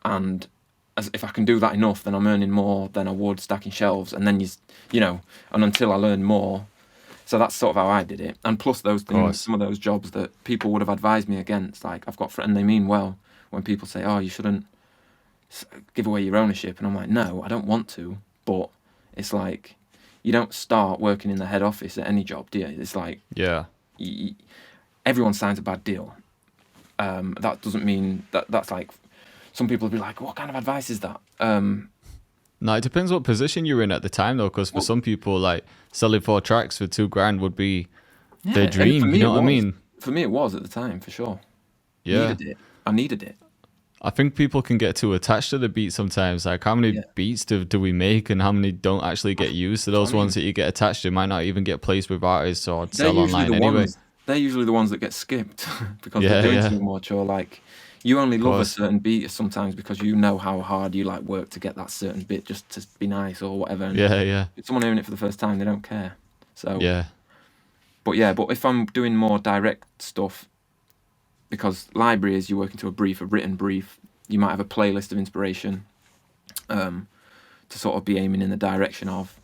And if I can do that enough, then I'm earning more than I would stacking shelves. And then you know, and until I learn more. So that's sort of how I did it. And plus those things, some of those jobs that people would have advised me against, like I've got friends, and they mean well, when people say, oh, you shouldn't give away your ownership. And I'm like, no, I don't want to. But it's like, you don't start working in the head office at any job, do you? It's like, everyone signs a bad deal. That doesn't mean that's like, some people will be like, what kind of advice is that? No, it depends what position you're in at the time, though, because for some people, like, selling 4 tracks for £2,000 would be their dream, you know what I mean? For me, it was at the time, for sure. Yeah. I needed it. I think people can get too attached to the beat sometimes. Like, how many beats do we make, and how many don't actually get used? So those ones that you get attached to might not even get placed with artists or sell online anyway. They're usually the ones that get skipped because they're doing too much, or like, you only love a certain beat sometimes because you know how hard you like work to get that certain bit just to be nice or whatever. And if someone hearing it for the first time, they don't care. So but if I'm doing more direct stuff, because library is you're working to a written brief, you might have a playlist of inspiration to sort of be aiming in the direction of.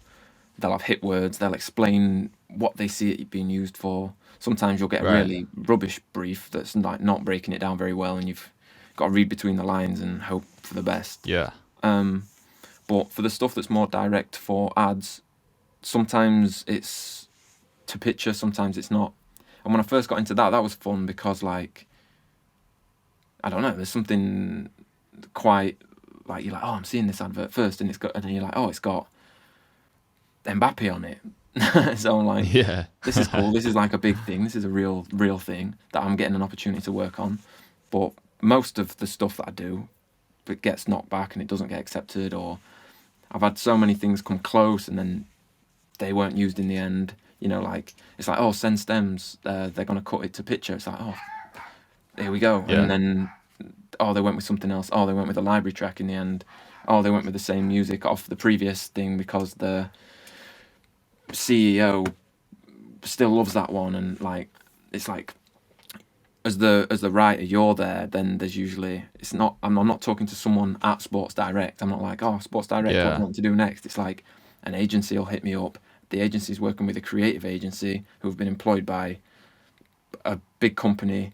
They'll have hit words. They'll explain what they see it being used for. Sometimes you'll get a really rubbish brief that's like not breaking it down very well, and you've got to read between the lines and hope for the best. Yeah. But for the stuff that's more direct for ads, sometimes it's to picture, sometimes it's not. And when I first got into that was fun because, like, I don't know, there's something quite like, you're like, oh, I'm seeing this advert first, and you're like, oh, it's got Mbappe on it. So I'm like, this is cool. This is like a big thing. This is a real thing that I'm getting an opportunity to work on. But most of the stuff that I do, it gets knocked back and it doesn't get accepted, or I've had so many things come close and then they weren't used in the end. You know, like, it's like, oh, send stems, they're going to cut it to picture. It's like, oh, here we go. And then, oh, they went with something else. Oh, they went with a library track in the end. Oh, they went with the same music off the previous thing because the CEO still loves that one. And like, it's like, as the writer, you're there, then there's usually, it's not, I'm not talking to someone at Sports Direct. I'm not like, oh, Sports Direct, what do you want to do next? It's like, an agency will hit me up. The agency's working with a creative agency who have been employed by a big company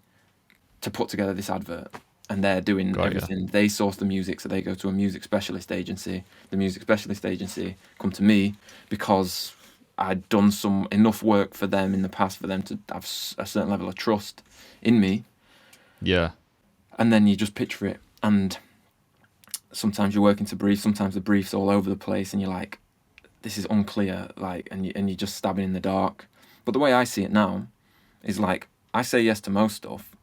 to put together this advert. And they're doing everything. They source the music, so they go to a music specialist agency. The music specialist agency come to me because I'd done enough work for them in the past for them to have a certain level of trust in me. Yeah. And then you just pitch for it. And sometimes you're working to brief, sometimes the brief's all over the place, and you're like, this is unclear, like, and you're just stabbing in the dark. But the way I see it now is like, I say yes to most stuff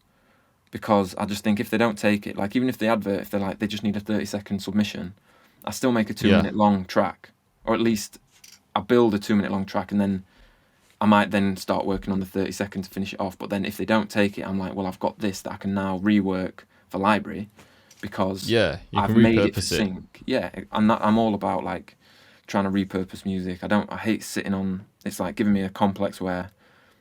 because I just think if they don't take it, like, even if the advert, if they're like, they just need a 30-second submission, I still make a 2-minute long track, or at least I build a 2-minute long track, and then I might then start working on the 30 seconds to finish it off. But then if they don't take it, I'm like, well, I've got this that I can now rework for library because I've made it to sync. Yeah, I'm all about like trying to repurpose music. I hate sitting on, it's like giving me a complex where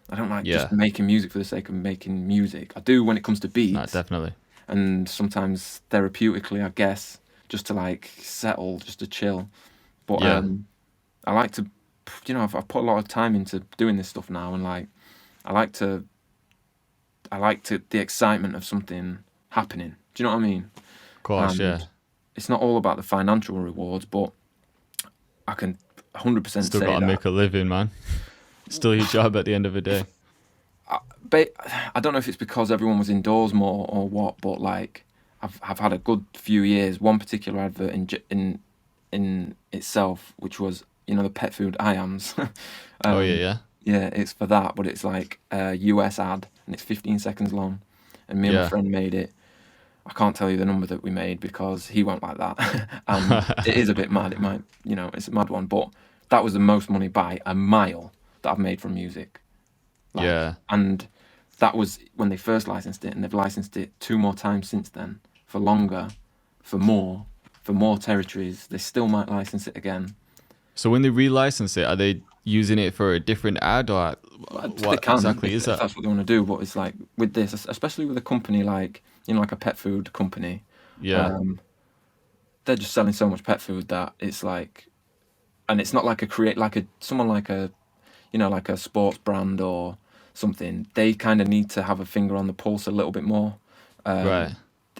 I don't like just making music for the sake of making music. I do when it comes to beats. No, definitely. And sometimes therapeutically, I guess, just to like settle, just to chill. But I like to, you know, I've put a lot of time into doing this stuff now, and like, I like to the excitement of something happening. Do you know what I mean? Of course, It's not all about the financial rewards, but I can 100% say still got to make a living, man. Still your job at the end of the day. I don't know if it's because everyone was indoors more or what, but like, I've had a good few years. One particular advert in itself, which was, you know, the pet food IAMS. Yeah, it's for that, but it's like a US ad, and it's 15 seconds long, and me and my friend made it. I can't tell you the number that we made because he won't like that, and it is a bit mad. It might, you know, it's a mad one, but that was the most money by a mile that I've made from music. Like, and that was when they first licensed it, and they've licensed it 2 more times since then, for longer, for more territories. They still might license it again. So when they relicense it, are they using it for a different ad, or what exactly is that? That's what they want to do. But it's like with this, especially with a company like, you know, like a pet food company. Yeah. They're just selling so much pet food that it's like, and it's not like someone like a, you know, like a sports brand or something. They kind of need to have a finger on the pulse a little bit more. Right.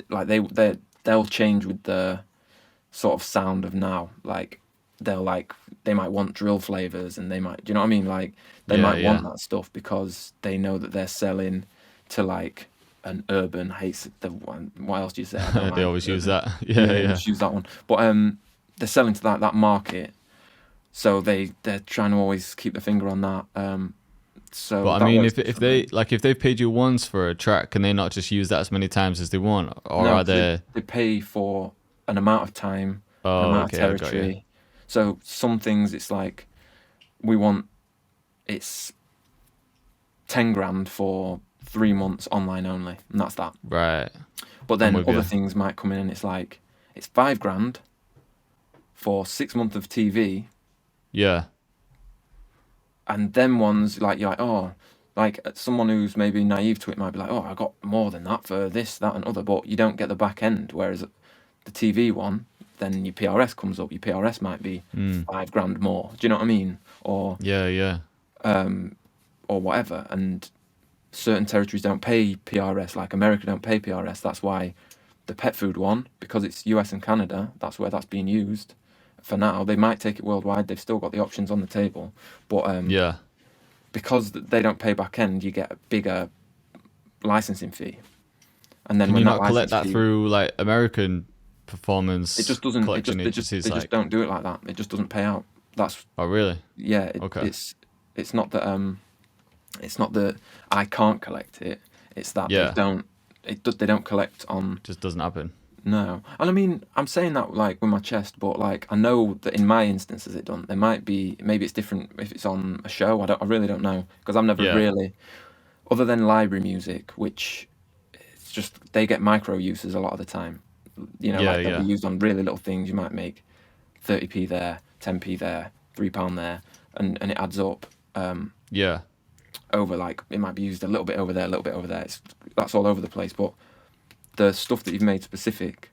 Like they'll change with the sort of sound of now. Like they might want drill flavors, and they might, do you know what I mean? Like they might want that stuff because they know that they're selling to like an urban, hates the one. What else do you say? They always use that. Just use that one. But they're selling to that market, so they're trying to always keep their finger on that. So, but I mean, if they've paid you once for a track, can they not just use that as many times as they want, or no, are they pay for an amount of time, an amount of territory? So some things it's like it's 10 grand for 3 months online only, and that's that. Right. But then other things might come in, and it's like it's 5 grand for 6 months of TV. Yeah. And then ones like you're like, oh, like someone who's maybe naive to it might be like, oh, I got more than that for this, that, and other, but you don't get the back end. Whereas the TV one, then your PRS comes up. Your PRS might be 5 grand more. Do you know what I mean? Or or whatever. And certain territories don't pay PRS, like America don't pay PRS. That's why the pet food one, because it's US and Canada, that's where that's being used. For now, they might take it worldwide. They've still got the options on the table, but because they don't pay back end, you get a bigger licensing fee. And then can you not collect that through like American performance it just doesn't. collection They agencies just don't do it like that. It just doesn't pay out. That's Oh, really? yeah. Okay. It's not that I can't collect it. It's that Yeah. they don't collect on. Just doesn't happen. No, and I mean, I'm saying that like with my chest, but like I know that in my instances it done. There might be, maybe it's different if it's on a show. I really don't know, because I've never really, other than library music, which it's just they get micro uses a lot of the time. You know, like they'll be used on really little things. You might make 30p there, 10p there, £3 there, and it adds up. Over, like, it might be used a little bit over there, a little bit over there. That's all over the place, but the stuff that you've made specific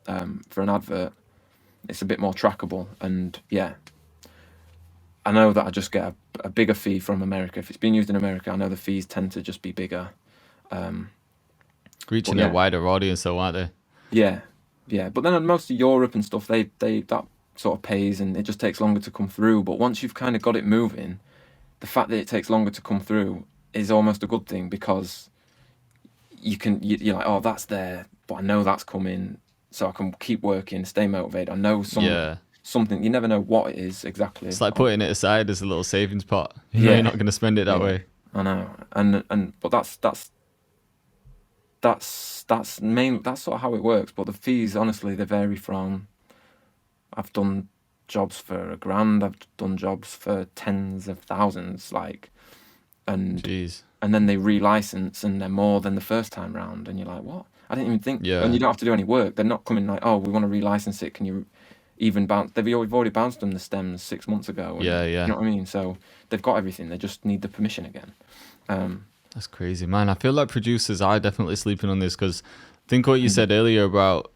for an advert, it's a bit more trackable. And yeah, I know that I just get a bigger fee from America. If it's being used in America, I know the fees tend to just be bigger. Reaching a wider audience, though, aren't they? Yeah. But then most of Europe and stuff, they that sort of pays, and it just takes longer to come through. But once you've kind of got it moving, the fact that it takes longer to come through is almost a good thing, because you're like, oh, that's there, but I know that's coming, so I can keep working, stay motivated. I know something. You never know what it is exactly. It's like putting it aside as a little savings pot. You're not going to spend it that way. I know, but that's sort of how it works. But the fees, honestly, they vary from. I've done jobs for $1,000. I've done jobs for tens of thousands, like, and then they relicense and they're more than the first time round, and you're like, what? I didn't even think. And you don't have to do any work. They're not coming like, oh, we want to relicense it. Can you even bounce? We've already bounced them the stems 6 months ago. And, you know what I mean? So they've got everything. They just need the permission again. That's crazy, man. I feel like producers are definitely sleeping on this, because think what you said earlier about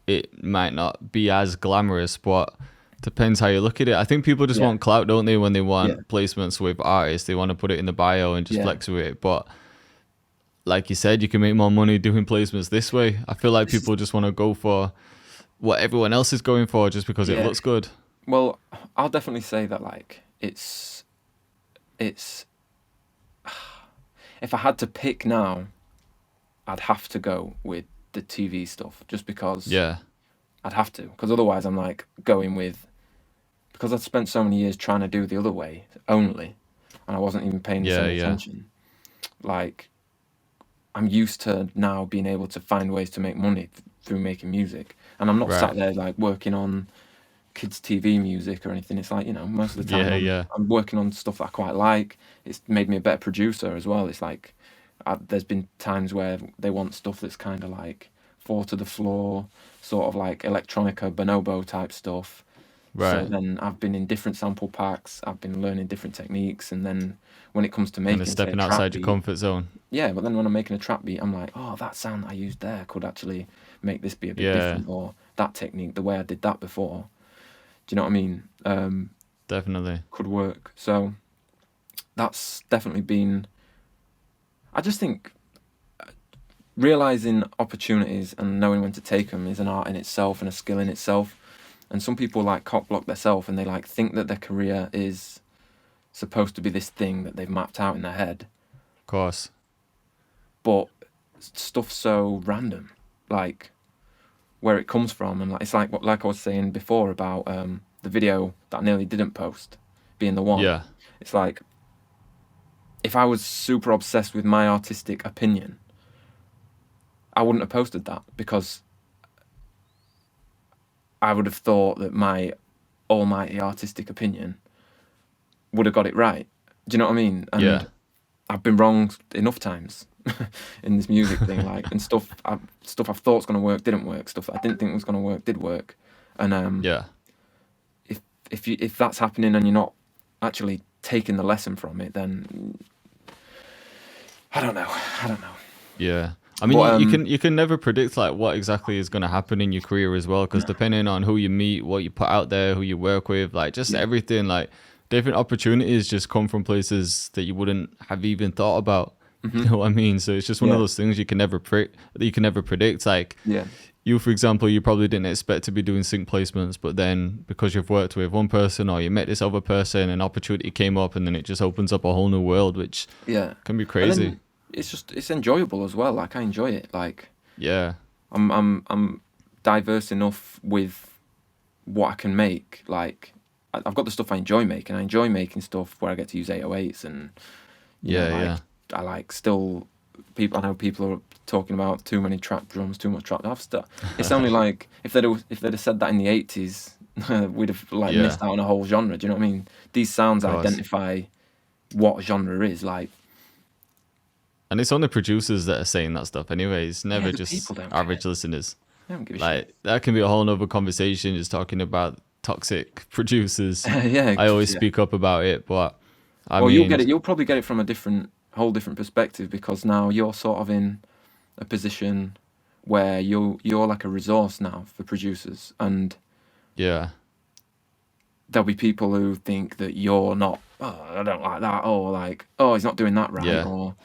it might not be as glamorous, but depends how you look at it. I think people just want clout, don't they, when they want placements with artists. They want to put it in the bio and just flex with it. But like you said, you can make more money doing placements this way. I feel like people just want to go for what everyone else is going for just because it looks good. Well, I'll definitely say that, like, it's if I had to pick now, I'd have to go with the TV stuff, just because I'd have to, because otherwise I'm like going with, because I've spent so many years trying to do the other way only, and I wasn't even paying the same attention. Like, I'm used to now being able to find ways to make money through making music, and I'm not sat there like working on kids' TV music or anything. It's like, you know, most of the time I'm working on stuff that I quite like. It's made me a better producer as well. It's like there's been times where they want stuff that's kind of like 4 to the floor, sort of like electronica, bonobo type stuff. So then I've been in different sample packs. I've been learning different techniques, and then when it comes to making, and stepping outside your comfort zone. Yeah, but then when I'm making a trap beat, I'm like, oh, that sound I used there could actually make this be a bit different, or that technique, the way I did that before. Do you know what I mean? Definitely. Could work. So that's definitely been, I just think realizing opportunities and knowing when to take them is an art in itself and a skill in itself. And some people like cock block themselves, and they like think that their career is supposed to be this thing that they've mapped out in their head. Of course. But stuff's so random, like where it comes from, and like, it's like I was saying before about the video that I nearly didn't post, being the one. Yeah. It's like, if I was super obsessed with my artistic opinion, I wouldn't have posted that, because I would have thought that my almighty artistic opinion would have got it right. Do you know what I mean? And I've been wrong enough times in this music thing, like, and stuff I've thought was going to work didn't work. Stuff that I didn't think was going to work did work. And if that's happening and you're not actually taking the lesson from it, then I don't know. Yeah. I mean, but, you can never predict like what exactly is going to happen in your career as well, because depending on who you meet, what you put out there, who you work with, like just everything, like different opportunities just come from places that you wouldn't have even thought about. You know what I mean? So it's just one of those things you can never predict. Like you, for example, you probably didn't expect to be doing sync placements, but then because you've worked with one person or you met this other person, an opportunity came up, and then it just opens up a whole new world, which can be crazy. It's enjoyable as well. Like, I enjoy it. Like, I'm diverse enough with what I can make. Like, I've got the stuff I enjoy making. I enjoy making stuff where I get to use 808s and I like still people. I know people are talking about too many trap drums, too much trap. It's only like if they'd have said that in the 80s, we'd have like missed out on a whole genre. Do you know what I mean? These sounds identify what genre is like. And it's only producers that are saying that stuff anyway. It's never just average listeners. They don't give a like shit. That can be a whole nother conversation, just talking about toxic producers. I always speak up about it, but I mean, you'll get it. You'll probably get it from a whole different perspective, because now you're sort of in a position where you're like a resource now for producers, and there'll be people who think that you're not. Oh, I don't like that. Or like, oh, he's not doing that right. Or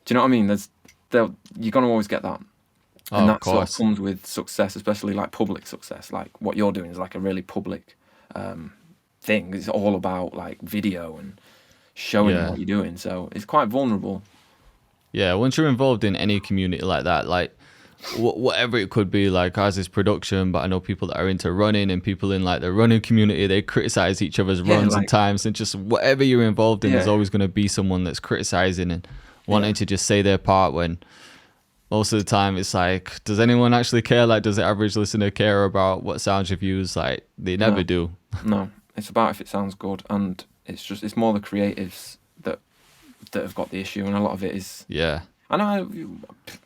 do you know what I mean? You're gonna always get that. And that sort of comes with success, especially like public success. Like what you're doing is like a really public thing. It's all about like video and showing what you're doing. So it's quite vulnerable. Yeah, once you're involved in any community like that, like whatever it could be, like ours is production, but I know people that are into running, and people in like the running community, they criticize each other's runs and times, and just whatever you're involved in, there's always going to be someone that's criticizing and wanting to just say their part, when most of the time it's like, does anyone actually care? Like, does the average listener care about what sounds you've used? Like, they never do. No, it's about if it sounds good, and it's more the creatives that have got the issue, and a lot of it is I know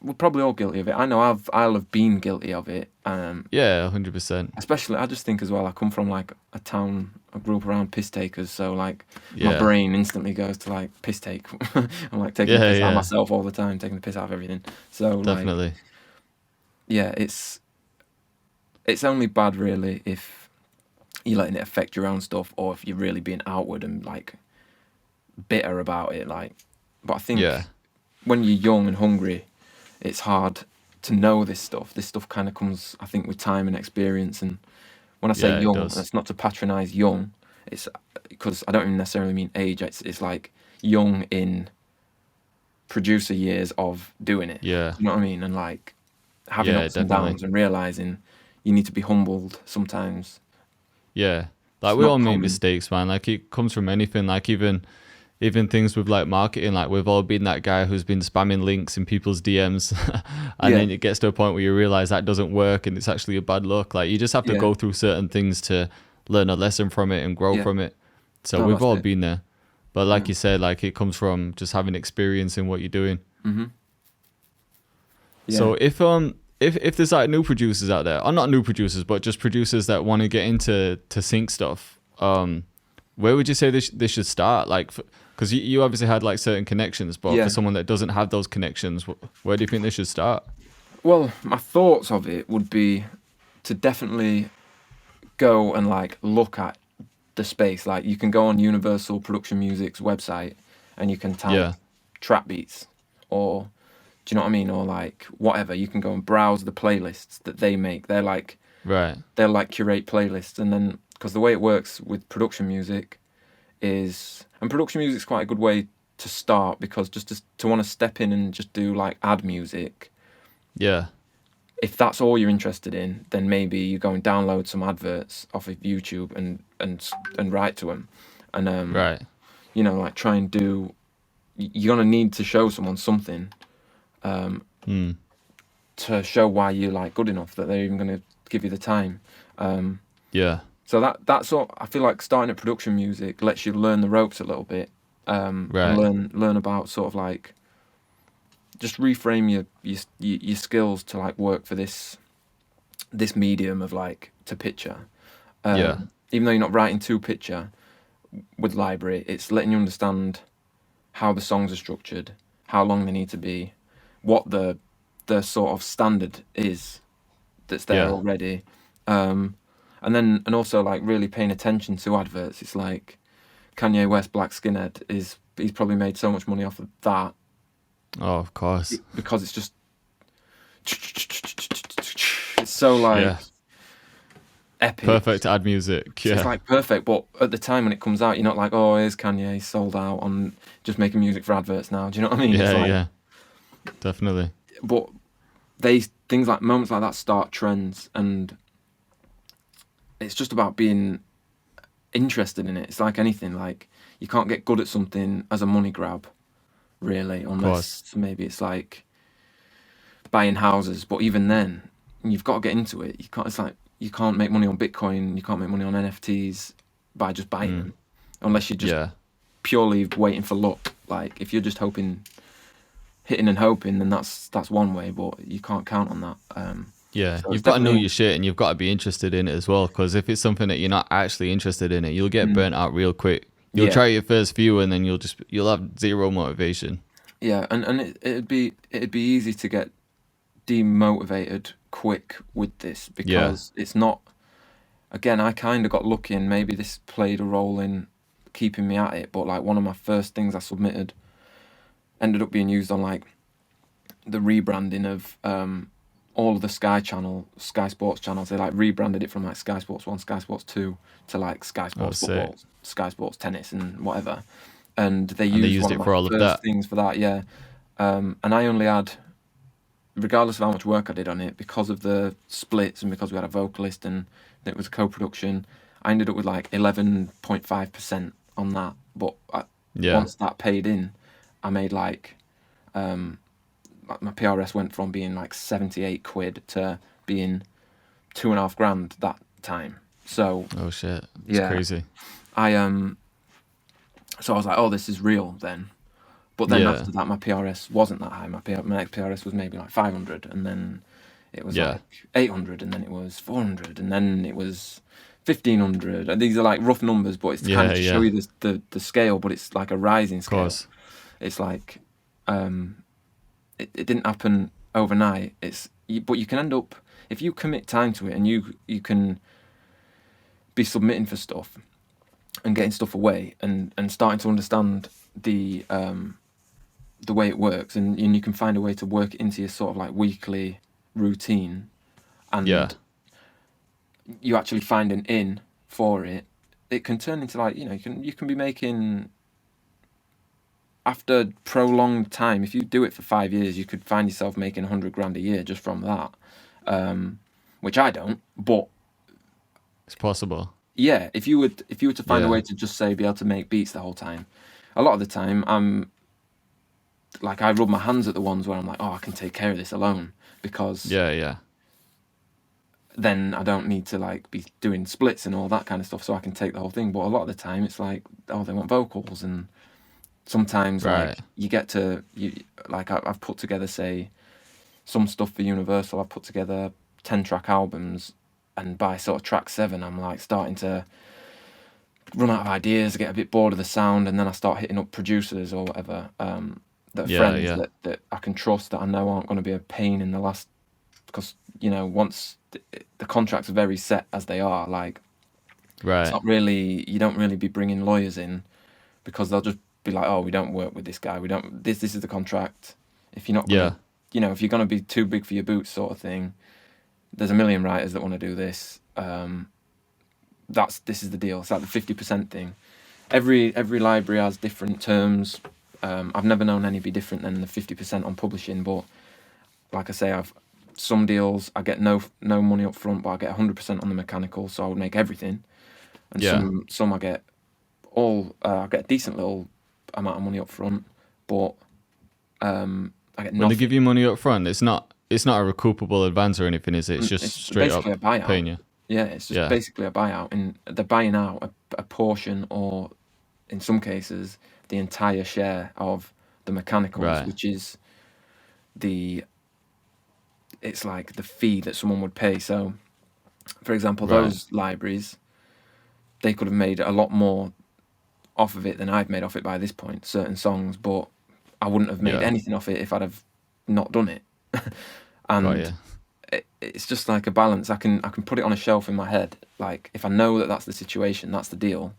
we're probably all guilty of it. I know I'll have been guilty of it. 100%. Especially, I just think as well, I come from like a town, I grew up around piss takers, so like my brain instantly goes to like piss take. I'm like taking the piss out of myself all the time, taking the piss out of everything. So definitely, it's only bad really if you're letting it affect your own stuff, or if you're really being outward and like bitter about it. Like, but I think when you're young and hungry, it's hard to know this stuff. This stuff kind of comes, I think, with time and experience. And when I say young, that's not to patronise young. It's because I don't even necessarily mean age. It's like young in producer years of doing it. Yeah. You know what I mean? And like having ups and downs and realising you need to be humbled sometimes. Yeah. Like we all make mistakes, man. Like it comes from anything. Like even things with like marketing, like we've all been that guy who's been spamming links in people's DMs and then it gets to a point where you realize that doesn't work and it's actually a bad look. Like you just have to go through certain things to learn a lesson from it and grow from it. So we've all been there. But like you said, like it comes from just having experience in what you're doing. Mm-hmm. Yeah. So if there's like new producers out there, or not new producers, but just producers that want to get into sync stuff, where would you say they should start? Like, because you obviously had like certain connections, but for someone that doesn't have those connections, where do you think they should start? Well, my thoughts of it would be to definitely go and like look at the space. Like you can go on Universal Production Music's website and you can type trap beats, or do you know what I mean? Or like whatever. You can go and browse the playlists that they make. They're like they'll like curate playlists, and then because the way it works with production music is, and production music's quite a good way to start, because just to want to step in and just do like ad music. Yeah. If that's all you're interested in, then maybe you go and download some adverts off of YouTube and write to them, and you know, like try and do. You're gonna need to show someone something, to show why you're like good enough that they're even gonna give you the time. So that's all. I feel like starting at production music lets you learn the ropes a little bit, and learn about sort of like just reframe your skills to like work for this medium of like to picture. Even though you're not writing to picture with library, it's letting you understand how the songs are structured, how long they need to be, what the sort of standard is that's there already. And also like really paying attention to adverts. It's like Kanye West Black Skinhead he's probably made so much money off of that. Oh, of course. Because it's just it's so like epic. Perfect ad music. Yeah. It's like perfect, but at the time when it comes out, you're not like, oh, here's Kanye, he's sold out on just making music for adverts now. Do you know what I mean? Yeah, definitely. But things like moments like that start trends, and it's just about being interested in it. It's like anything, like you can't get good at something as a money grab, really, unless maybe it's like buying houses. But even then, you've got to get into it. You can't. It's like you can't make money on Bitcoin. You can't make money on NFTs by just buying them, unless you're just purely waiting for luck. Like if you're just hitting and hoping, then that's one way. But you can't count on that. So you've got to know your shit, and you've got to be interested in it as well. Because if it's something that you're not actually interested in, you'll get burnt out real quick. You'll try your first few, and then you'll have zero motivation. Yeah, and it'd be easy to get demotivated quick with this, because it's not. Again, I kind of got lucky, and maybe this played a role in keeping me at it. But like one of my first things I submitted ended up being used on like the rebranding of all of the Sky Sports channels. They like rebranded it from like Sky Sports 1, Sky Sports 2 to like Sky Sports Football, Sky Sports Tennis, and whatever. And they used it for all of that things for that, yeah. And I only had, regardless of how much work I did on it, because of the splits and because we had a vocalist and it was a co-production, I ended up with like 11.5% on that. But once that paid in, I made like my PRS went from being like 78 quid to being $2,500 that time. So oh shit, it's crazy. So I was like, oh, this is real then. But then after that, my PRS wasn't that high. My next PRS was maybe like 500, and then it was like 800, and then it was 400, and then it was 1,500. And these are like rough numbers, but it's kind of to show you the scale. But it's like a rising scale. Of course. It's like it didn't happen overnight. But you can end up, if you commit time to it, and you can be submitting for stuff and getting stuff away, and starting to understand the way it works, and you can find a way to work it into your sort of like weekly routine, and you actually find an in for it. It can turn into like, you can be making, after prolonged time, if you do it for 5 years, you could find yourself making $100,000 a year just from that, which I don't, but it's possible. Yeah, if you were to find a way to just say be able to make beats the whole time, a lot of the time I'm like, I rub my hands at the ones where I'm like, oh, I can take care of this alone, because then I don't need to like be doing splits and all that kind of stuff, so I can take the whole thing. But a lot of the time it's like, oh, they want vocals, and sometimes like you get to like I've put together, say, some stuff for Universal. I've put together 10-track albums. And by sort of track 7, I'm like starting to run out of ideas, get a bit bored of the sound, and then I start hitting up producers or whatever, that are friends that I can trust, that I know aren't going to be a pain in the last, because once the contracts are very set as they are, like it's not really, you don't really be bringing lawyers in, because they'll just be like, oh, we don't work with this guy, we don't, this is the contract. If you're not gonna, if you're going to be too big for your boots sort of thing, there's a million writers that want to do this. This is the deal. It's like the 50% thing. Every library has different terms. I've never known any be different than the 50% on publishing. But like I say, I've some deals I get no money up front, but I get 100% on the mechanical, so I would make everything. And some I get I get a decent little amount of money up front, but I get nothing. When they give you money up front, it's not a recoupable advance or anything, is it? It's just straight up paying you. Yeah, it's just basically a buyout, and they're buying out a portion, or in some cases the entire share of the mechanicals, which is it's like the fee that someone would pay. So, for example, those libraries, they could have made a lot more off of it than I've made off it by this point, certain songs, but I wouldn't have made anything off it if I'd have not done it. And it's just like a balance. I can put it on a shelf in my head. Like, if I know that that's the situation, that's the deal,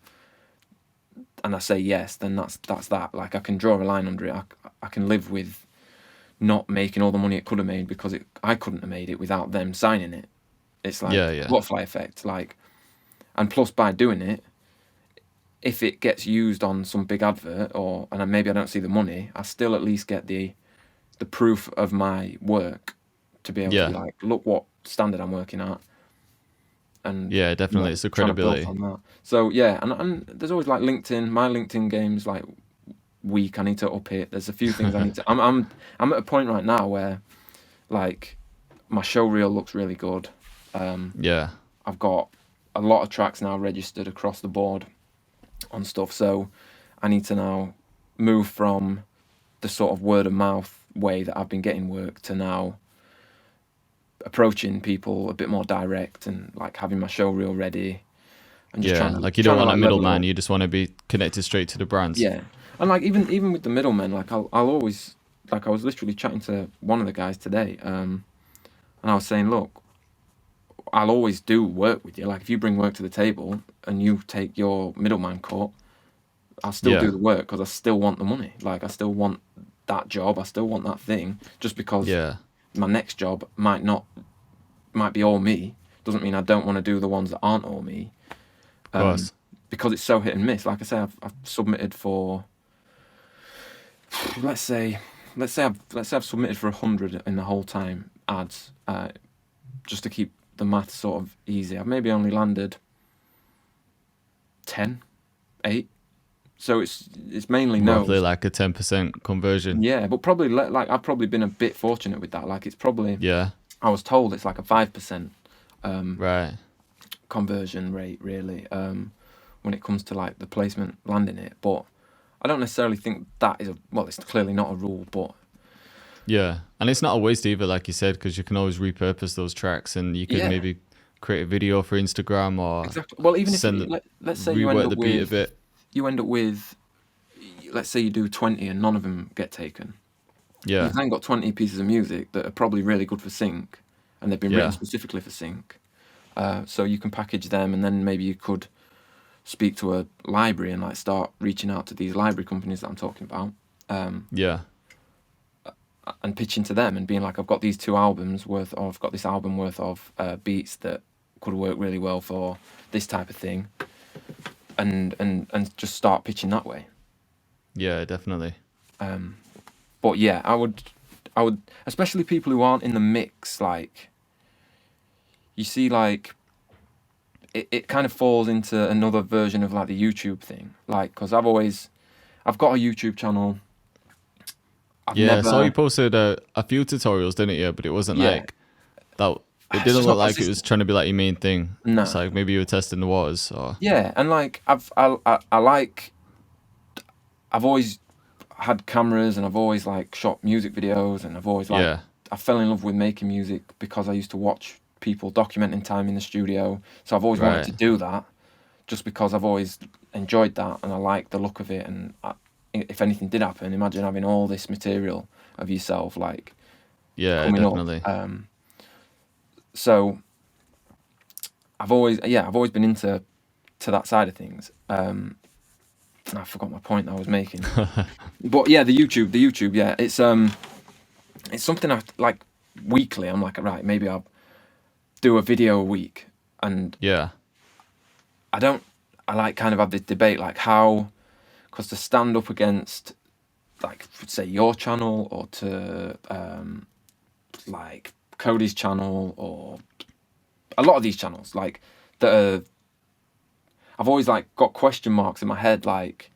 and I say yes, then that's that. Like, I can draw a line under it. I can live with not making all the money it could have made, because I couldn't have made it without them signing it. It's like butterfly effect. Like, and plus by doing it, if it gets used on some big advert, and maybe I don't see the money, I still at least get the proof of my work to be able to be like, look what standard I'm working at. And yeah, definitely, it's the credibility on that. So yeah, and there's always like LinkedIn. My LinkedIn game's like weak. I need to up it. There's a few things I need to. I'm at a point right now where like my show reel looks really good. Yeah, I've got a lot of tracks now registered across the board on stuff. So I need to now move from the sort of word of mouth way that I've been getting work to now approaching people a bit more direct and like having my show reel ready and just trying to, like you don't want a middleman, you just want to be connected straight to the brands. Yeah, and like even with the middlemen, like I'll always, like I was literally chatting to one of the guys today, and I was saying, look, I'll always do work with you. Like if you bring work to the table and you take your middleman cut, I'll still do the work because I still want the money. Like I still want that job, I still want that thing. Just because my next job might be all me doesn't mean I don't want to do the ones that aren't all me. Because it's so hit and miss. Like I say, I've submitted for, let's say I've submitted for 100 in the whole time ads, just to keep the math sort of easy. I've maybe only landed 10, 8. So it's mainly no. Roughly like a 10% conversion. Yeah, but probably like I've probably been a bit fortunate with that. Like it's probably I was told it's like a 5% conversion rate really, when it comes to like the placement landing it. But I don't necessarily think that is it's clearly not a rule, but yeah, and it's not a waste either, like you said, because you can always repurpose those tracks and you can maybe create a video for Instagram or exactly. Well, even if let's say you end up beat a bit. You end up with, let's say you do 20 and none of them get taken. Yeah. You've then got 20 pieces of music that are probably really good for sync, and they've been written specifically for sync. So you can package them, and then maybe you could speak to a library and like start reaching out to these library companies that I'm talking about. And pitching to them and being like, I've got these 2 albums worth, or I've got this album worth of beats that could work really well for this type of thing. And just start pitching that way. Yeah, definitely. But yeah, I would, especially people who aren't in the mix. Like, you see, like, it kind of falls into another version of like the YouTube thing. Like, because I've got a YouTube channel. I saw you posted a few tutorials, didn't you? But it wasn't like that. It didn't look like it was trying to be like your main thing. No. It's like maybe you were testing the waters. Or yeah, and like I've always had cameras and I've always like shot music videos and I've always like I fell in love with making music because I used to watch people documenting time in the studio. So I've always wanted to do that, just because I've always enjoyed that and I like the look of it. And if anything did happen, imagine having all this material of yourself like coming definitely. Up. So I've always been into that side of things. I forgot my point I was making. But yeah, the YouTube, yeah, it's something I like weekly. I'm like, right, maybe I'll do a video a week, and I like kind of have this debate like how, because to stand up against like say your channel or to like Cody's channel or a lot of these channels like that are, I've always like got question marks in my head like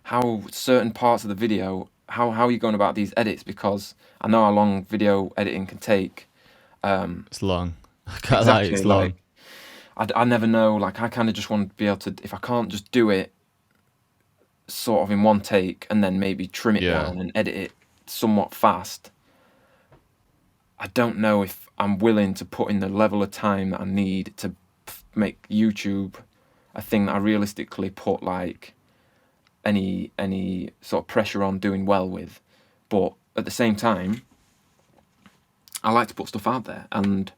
how certain parts of the video, how are you going about these edits, because I know how long video editing can take. It's long. I can't lie, it's long. Like, I never know, like I kind of just want to be able to, if I can't just do it sort of in one take and then maybe trim it down and edit it somewhat fast, I don't know if I'm willing to put in the level of time that I need to make YouTube a thing that I realistically put like any sort of pressure on doing well with. But at the same time, I like to put stuff out there and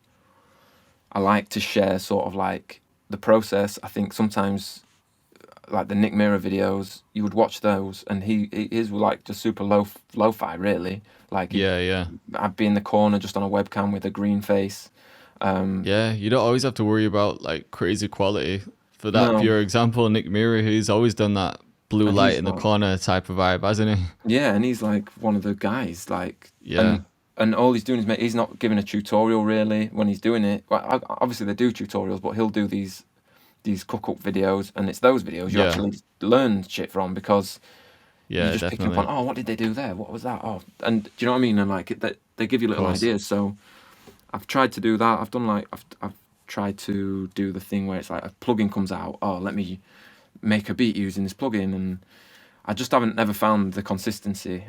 I like to share sort of like the process. I think sometimes like the Nick Mira videos, you would watch those and his were like just super lo-fi really. Like I'd be in the corner just on a webcam with a green face. You don't always have to worry about like crazy quality. For that pure example, Nick Mira, he's always done that blue light in the corner type of vibe, hasn't he? Yeah, and he's like one of the guys. Like, and and all he's doing is he's not giving a tutorial really when he's doing it. Well, obviously they do tutorials, but he'll do these cook-up videos, and it's those videos you actually learn shit from, because you're just picking up on, oh, what did they do there? What was that? Oh, and do you know what I mean? And like they give you little ideas. So I've tried to do that. I've done like I've tried to do the thing where it's like a plugin comes out. Oh, let me make a beat using this plugin, and I just haven't never found the consistency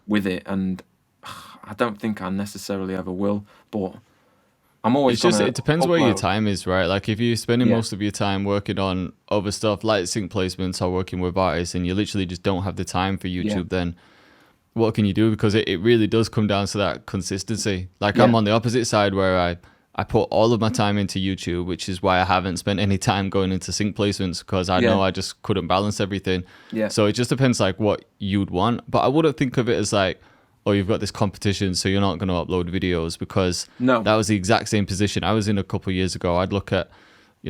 with it, and I don't think I necessarily ever will, but I'm always it depends where your time is, right? Like if you're spending most of your time working on other stuff like sync placements or working with artists, and you literally just don't have the time for YouTube, then what can you do? Because it really does come down to that consistency. Like I'm on the opposite side, where I put all of my time into YouTube, which is why I haven't spent any time going into sync placements, because I know I just couldn't balance everything. So it just depends like what you'd want. But I wouldn't think of it as like, oh, you've got this competition, so you're not going to upload videos, because that was the exact same position I was in a couple of years ago. I'd look at,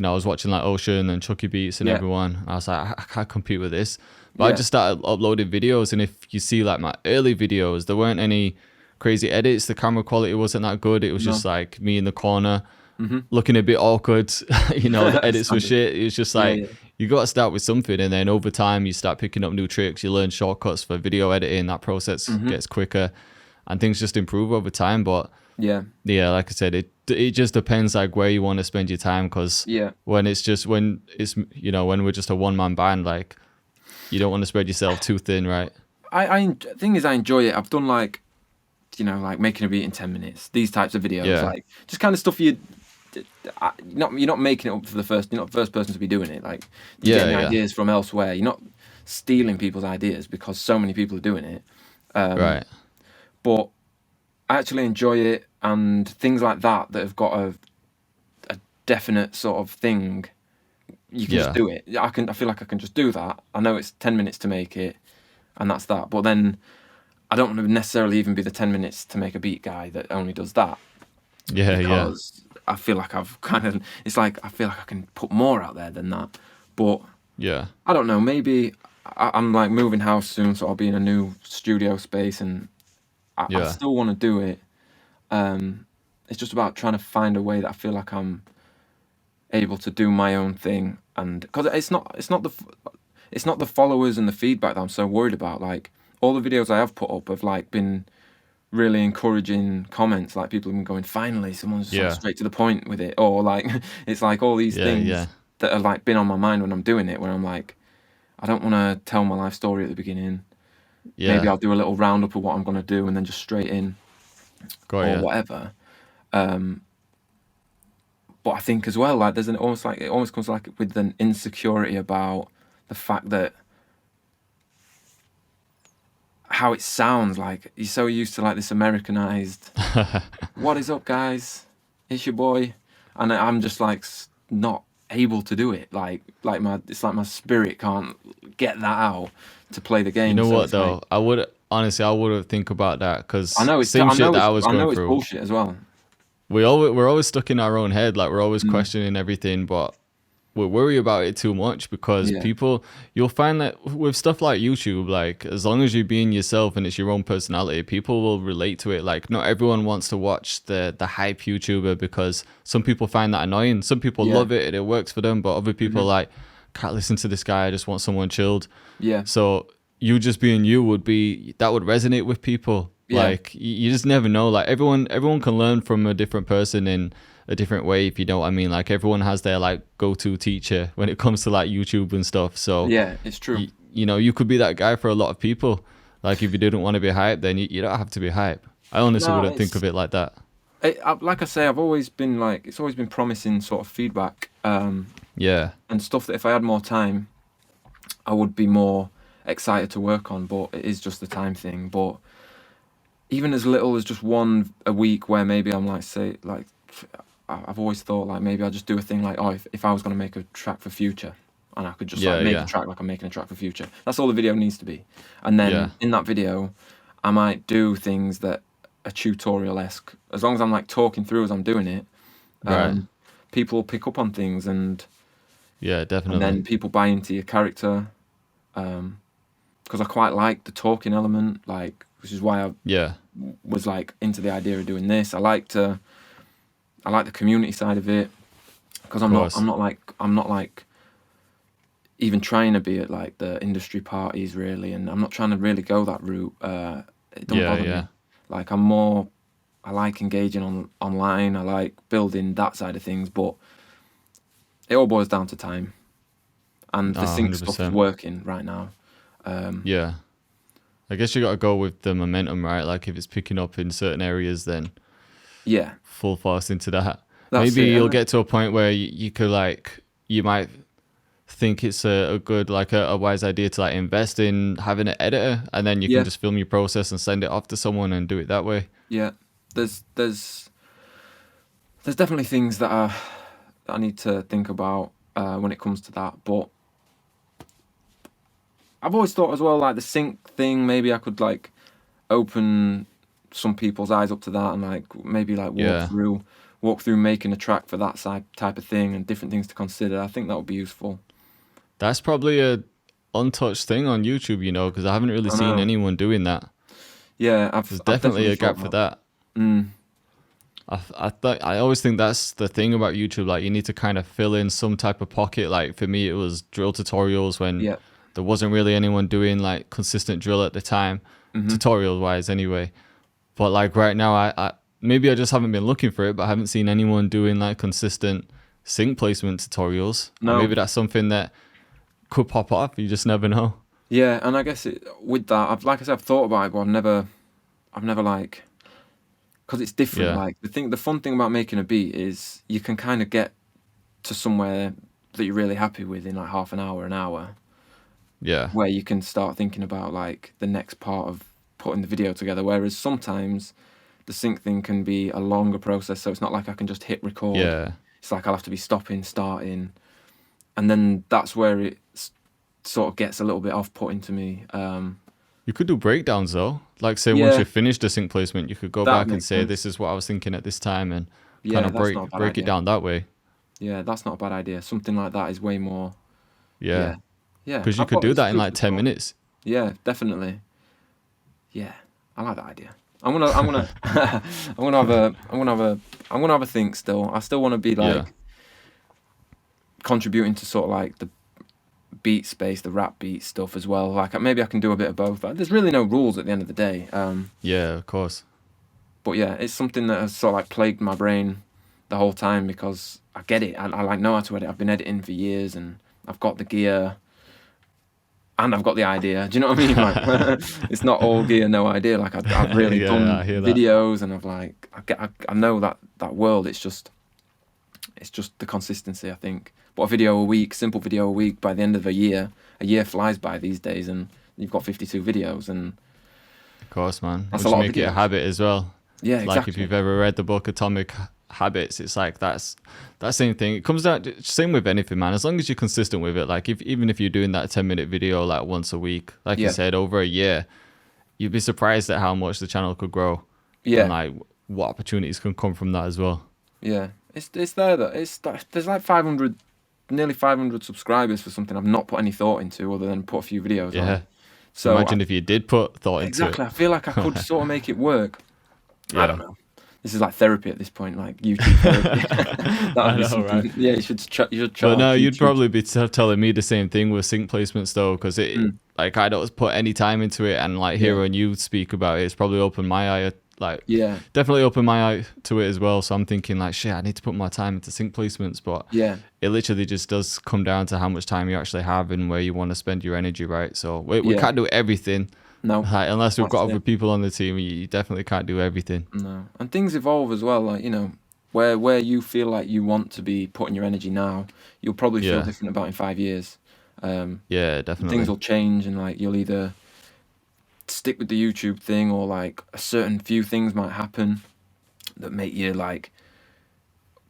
I was watching like Ocean and Chucky Beats and everyone. I was like, I can't compete with this. But I just started uploading videos, and if you see like my early videos, there weren't any crazy edits. The camera quality wasn't that good. It was just like me in the corner looking a bit awkward. The edits were shit. It was just like, you got to start with something, and then over time you start picking up new tricks. You learn shortcuts for video editing. That process gets quicker, and things just improve over time. But like I said, it just depends like where you want to spend your time, because when when we're just a one-man band, like you don't want to spread yourself too thin, right? Thing is, I enjoy it. I've done like making a beat in 10 minutes, these types of videos, like just kind of stuff you're not making it up for you're not the first person to be doing it. Like you're getting ideas from elsewhere. You're not stealing people's ideas, because so many people are doing it. Right. But I actually enjoy it, and things like that have got a definite sort of thing. You can just do it. I feel like I can just do that. I know it's 10 minutes to make it, and that's that. But then I don't want to necessarily even be the 10 minutes to make a beat guy that only does that. Because I feel like it's like I feel like I can put more out there than that. But I don't know, maybe I'm like moving house soon, so I'll be in a new studio space, and I still want to do it. It's just about trying to find a way that I feel like I'm able to do my own thing, and because it's not the followers and the feedback that I'm so worried about. Like all the videos I have put up have like been really encouraging comments, like people have been going, finally someone's straight to the point with it, or like it's like all these things that have like been on my mind when I'm doing it, where I'm like, I don't want to tell my life story at the beginning. Maybe I'll do a little roundup of what I'm going to do, and then just straight in whatever. But I think as well, like there's it almost comes like with an insecurity about the fact that how it sounds. Like you're so used to like this Americanized what is up guys, it's your boy, and I'm just like not able to do it. It's like my spirit can't get that out to play the game. You know what though, I would think about that, because I know it's bullshit as well. We're always stuck in our own head, like we're always questioning everything, but we worry about it too much, because you'll find that with stuff like YouTube, like as long as you're being yourself and it's your own personality, people will relate to it. Like not everyone wants to watch the hype YouTuber, because some people find that annoying. Some people love it and it works for them, but other people are like, can't listen to this guy, I just want someone chilled. So you just being you would resonate with people. Like you just never know. Like everyone can learn from a different person in a different way, if you know what I mean. Like everyone has their like go-to teacher when it comes to like YouTube and stuff. So it's true. You could be that guy for a lot of people. Like if you didn't want to be hype, then you don't have to be hype. I honestly wouldn't think of it like that. Like I say, I've always been like, it's always been promising sort of feedback. And stuff that if I had more time, I would be more excited to work on. But it is just the time thing. But even as little as just one a week, where maybe I'm like, say, like, I've always thought like maybe I'll just do a thing like, oh, if I was going to make a track for Future, and I could just make a track like I'm making a track for Future. That's all the video needs to be. And then in that video, I might do things that are tutorial-esque. As long as I'm like talking through as I'm doing it, people will pick up on things, and definitely. And then people buy into your character, because I quite like the talking element, like which is why I was like into the idea of doing this. I like the community side of it, because I'm not like even trying to be at like the industry parties really, and I'm not trying to really go that route. It don't bother me. Like I like engaging online. I like building that side of things, but it all boils down to time. And the sync 100%. Stuff is working right now. I guess you got to go with the momentum, right? Like if it's picking up in certain areas, then full force into that. Maybe you'll get to a point where you could like, you might think it's a good, like a wise idea to like invest in having an editor, and then you can just film your process and send it off to someone and do it that way. Yeah, there's definitely things that I need to think about when it comes to that, but I've always thought as well, like the sync thing, maybe I could like open some people's eyes up to that, and like maybe like walk through making a track for that type of thing and different things to consider. I think that would be useful. That's probably a untouched thing on YouTube, you know, because I haven't really seen anyone doing that. Yeah, there's definitely a gap for that. I always think that's the thing about YouTube. Like you need to kind of fill in some type of pocket. Like for me, it was drill tutorials when there wasn't really anyone doing like consistent drill at the time, tutorial wise anyway. But like right now, I maybe I just haven't been looking for it, but I haven't seen anyone doing like consistent sync placement tutorials. No. Maybe that's something that could pop up. You just never know. Yeah, and I guess with that, I've thought about it, but I've never like, because it's different. Yeah. Like the fun thing about making a beat is you can kind of get to somewhere that you're really happy with in like half an hour, Yeah. Where you can start thinking about like the next part of putting the video together. Whereas sometimes the sync thing can be a longer process, so it's not like I can just hit record. Yeah. It's like I'll have to be stopping, starting, and then that's where it sort of gets a little bit off-putting to me. You could do breakdowns though. Like say once you finish the sync placement, you could go back and say, this is what I was thinking at this time, and kind of break it down that way. Yeah, that's not a bad idea. Something like that is way more. Yeah. Because you could do that in like 10 minutes. Yeah, definitely. Yeah, I like that idea. I'm gonna have a think still. I still want to be like contributing to sort of like the beat space, the rap beat stuff as well. Like maybe I can do a bit of both. There's really no rules at the end of the day. Yeah, of course. But yeah, it's something that has sort of like plagued my brain the whole time, because I get it. I like know how to edit. I've been editing for years, and I've got the gear, and I've got the idea. Do you know what I mean? Like, it's not all gear, no idea. Like I've really done videos, and I've like I know that world. It's just the consistency, I think. But a video a week, simple video a week. By the end of a year flies by these days, and you've got 52 videos. And of course, man, that's a lot. Make it a habit as well. Yeah, exactly. Like if you've ever read the book Atomic Habits, it's like that's that same thing. It comes down same with anything, man. As long as you're consistent with it, like even if you're doing that 10-minute video like once a week, like you said, over a year, you'd be surprised at how much the channel could grow. Yeah, and like what opportunities can come from that as well. Yeah, it's there that there's like nearly 500 subscribers for something I've not put any thought into other than put a few videos on. So imagine if you did put thought into it. Exactly. I feel like I could sort of make it work. I don't know. This is like therapy at this point, like YouTube therapy. I know, right? Yeah, you should try. But no, you'd probably be telling me the same thing with sync placements though, because like I don't put any time into it, and like hearing you speak about it's probably opened my eye. Like definitely opened my eye to it as well. So I'm thinking like, shit, I need to put more time into sync placements. But it literally just does come down to how much time you actually have and where you want to spend your energy, right? So we can't do everything. No, like, unless we've got other people on the team, you definitely can't do everything. No, and things evolve as well. Like, you know, where you feel like you want to be putting your energy now, you'll probably feel different about in 5 years. Yeah, definitely. Things will change, and like you'll either stick with the YouTube thing, or like a certain few things might happen that make you like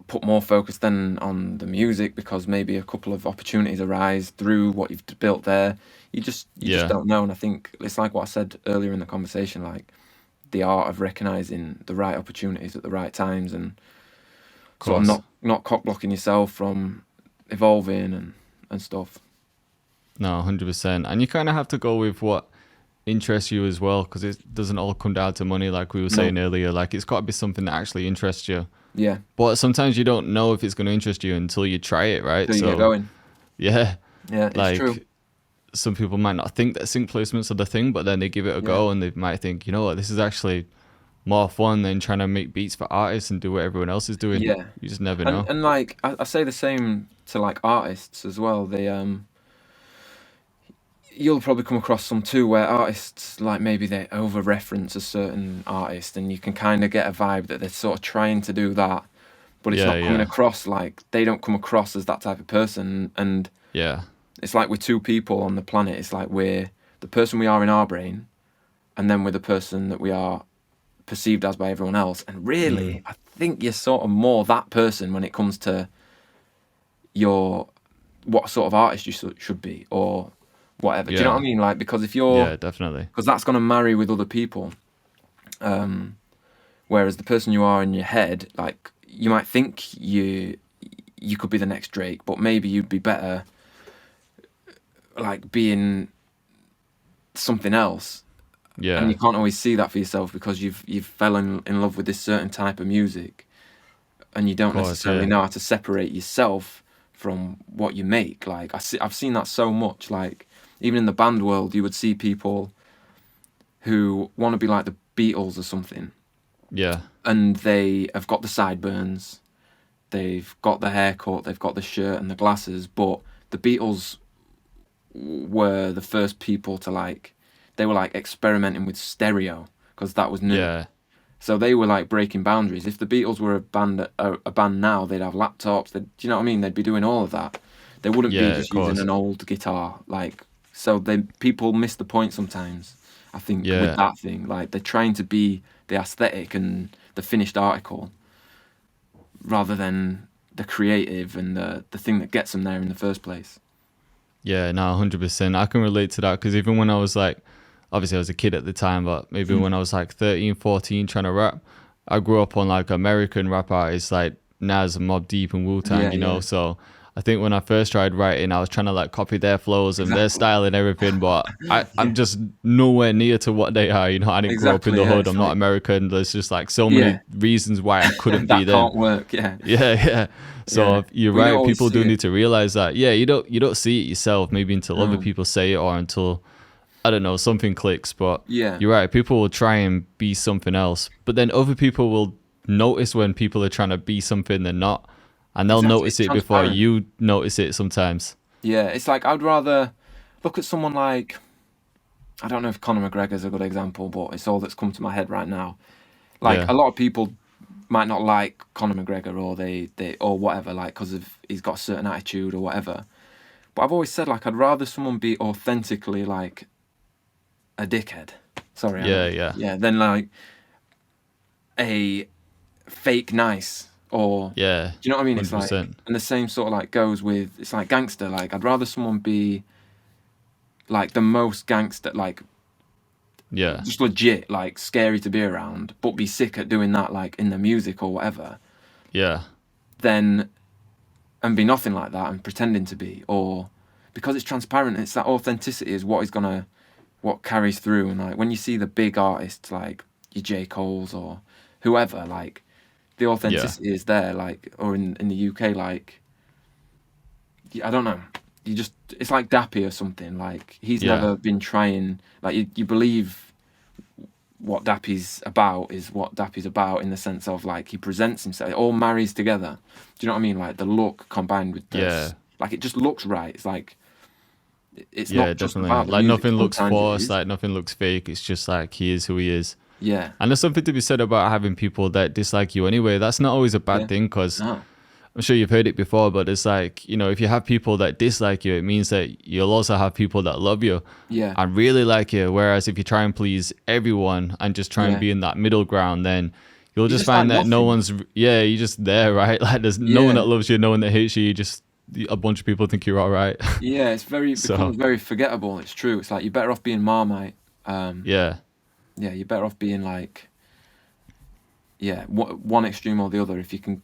put more focus then on the music, because maybe a couple of opportunities arise through what you've built there. You just don't know. And I think it's like what I said earlier in the conversation, like the art of recognizing the right opportunities at the right times, and sort of not cock blocking yourself from evolving and stuff. No, 100%. And you kind of have to go with what interest you as well, because it doesn't all come down to money, like we were saying earlier. Like, it's got to be something that actually interests you. Yeah. But sometimes you don't know if it's going to interest you until you try it, right? Until you get going. Yeah. Yeah, it's like, true. Some people might not think that sync placements are the thing, but then they give it a go and they might think, you know what, this is actually more fun than trying to make beats for artists and do what everyone else is doing. Yeah. You just never know. And like, I say the same to like artists as well. They, you'll probably come across some too where artists, like, maybe they over reference a certain artist and you can kind of get a vibe that they're sort of trying to do that, but it's not coming across, like, they don't come across as that type of person. And it's like we're two people on the planet. It's like we're the person we are in our brain, and then we're the person that we are perceived as by everyone else. And really, I think you're sort of more that person when it comes to what sort of artist you should be, or whatever. Do you know what I mean? Like, because if you're... definitely. Because that's going to marry with other people. Whereas the person you are in your head, like, you might think you could be the next Drake, but maybe you'd be better, like, being something else. Yeah. And you can't always see that for yourself because you've fell in love with this certain type of music, and you don't necessarily know how to separate yourself from what you make. Like, I've seen that so much. Like, even in the band world, you would see people who want to be like the Beatles or something. Yeah. And they have got the sideburns, they've got the haircut, they've got the shirt and the glasses, but the Beatles were the first people to, like, they were like experimenting with stereo because that was new. Yeah. So they were like breaking boundaries. If the Beatles were a band now, they'd have laptops. Do you know what I mean? They'd be doing all of that. They wouldn't be just using an old guitar. Like, so people miss the point sometimes, I think, with that thing. Like, they're trying to be the aesthetic and the finished article rather than the creative and the thing that gets them there in the first place. Yeah, no, 100%. I can relate to that because even when I was like, obviously I was a kid at the time, but maybe when I was like 13, 14 trying to rap, I grew up on like American rap artists like Nas and Mobb Deep and Wu-Tang, you know? So I think when I first tried writing, I was trying to like copy their flows and their style and everything, but I'm just nowhere near to what they are, you know? I didn't grow up in the hood. I'm not American. There's just like so many reasons why I couldn't be them. That can't work, Yeah. So you're right. People do need to realize that. Yeah, you don't see it yourself maybe until other people say it or until, I don't know, something clicks. But you're right. People will try and be something else, but then other people will notice when people are trying to be something they're not, and they'll notice it before you notice it sometimes. Yeah, it's like I'd rather look at someone like, I don't know if Conor McGregor's a good example, but it's all that's come to my head right now. Like, a lot of people might not like Conor McGregor or they or whatever, like, because of he's got a certain attitude or whatever. But I've always said, like, I'd rather someone be authentically like a dickhead. Sorry. Yeah. Than like a fake nice or do you know what I mean? 100%. It's like, and the same sort of like goes with, it's like gangster. Like, I'd rather someone be like the most gangster, like just legit, like scary to be around, but be sick at doing that, like in the music or whatever. Then and be nothing like that and pretending to be, or because it's transparent, it's that authenticity is what carries through. And like when you see the big artists like your J. Cole's or whoever, like the authenticity is there, like, or in the UK, like, I don't know, it's like Dappy or something, like he's never been trying, like you believe what Dappy's about is what Dappy's about, in the sense of like he presents himself, it all marries together. Do you know what I mean? Like the look combined with this, like it just looks right. It's like it's not just definitely about the like music. Nothing looks forced, like nothing looks fake. It's just like he is who he is. Yeah. And there's something to be said about having people that dislike you anyway. That's not always a bad thing, because I'm sure you've heard it before, but it's like, you know, if you have people that dislike you, it means that you'll also have people that love you and really like you. Whereas if you try and please everyone and just try and be in that middle ground, then you'll just find that no one's, you're just there, right? Like there's no one that loves you, no one that hates you. You just, a bunch of people think you're all right. Yeah, it's becomes very forgettable. It's true. It's like you're better off being Marmite. Yeah, you're better off being like, one extreme or the other, if you can,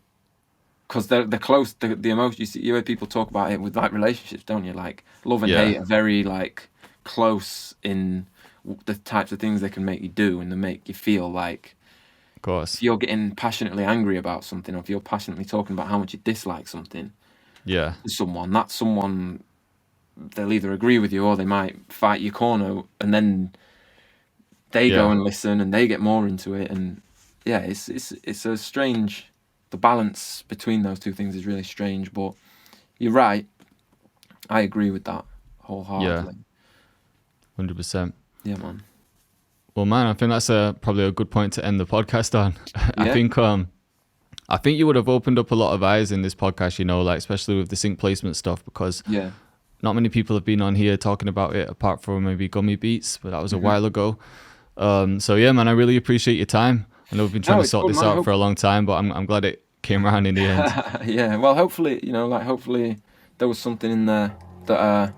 because they're close. The emotion, you hear people talk about it with like relationships, don't you? Like love and hate are very like close in the types of things they can make you do, and they make you feel like, of course, if you're getting passionately angry about something, or if you're passionately talking about how much you dislike something, to someone, that's someone, they'll either agree with you or they might fight your corner, and then they go and listen and they get more into it. And yeah, it's a strange, the balance between those two things is really strange. But you're right, I agree with that wholeheartedly. 100%. Yeah, man. Well, man, I think that's probably a good point to end the podcast on. I think you would have opened up a lot of eyes in this podcast, you know, like especially with the sync placement stuff, because not many people have been on here talking about it apart from maybe Gummy Beats, but that was a while ago. So yeah, man, I really appreciate your time. I know we've been trying to sort this out for a long time, but I'm glad it came around in the end. Yeah, well, hopefully, you know, like hopefully there was something in there that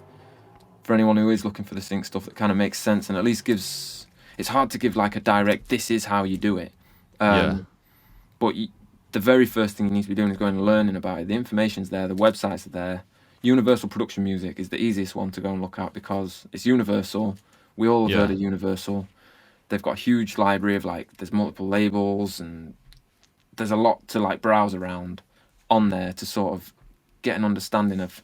for anyone who is looking for the sync stuff that kind of makes sense, and at least gives. It's hard to give like a direct, this is how you do it. But the very first thing you need to be doing is going and learning about it. The information's there, the websites are there. Universal Production Music is the easiest one to go and look at because it's Universal. We all have heard of Universal. They've got a huge library of like, there's multiple labels, and there's a lot to like browse around on there to sort of get an understanding of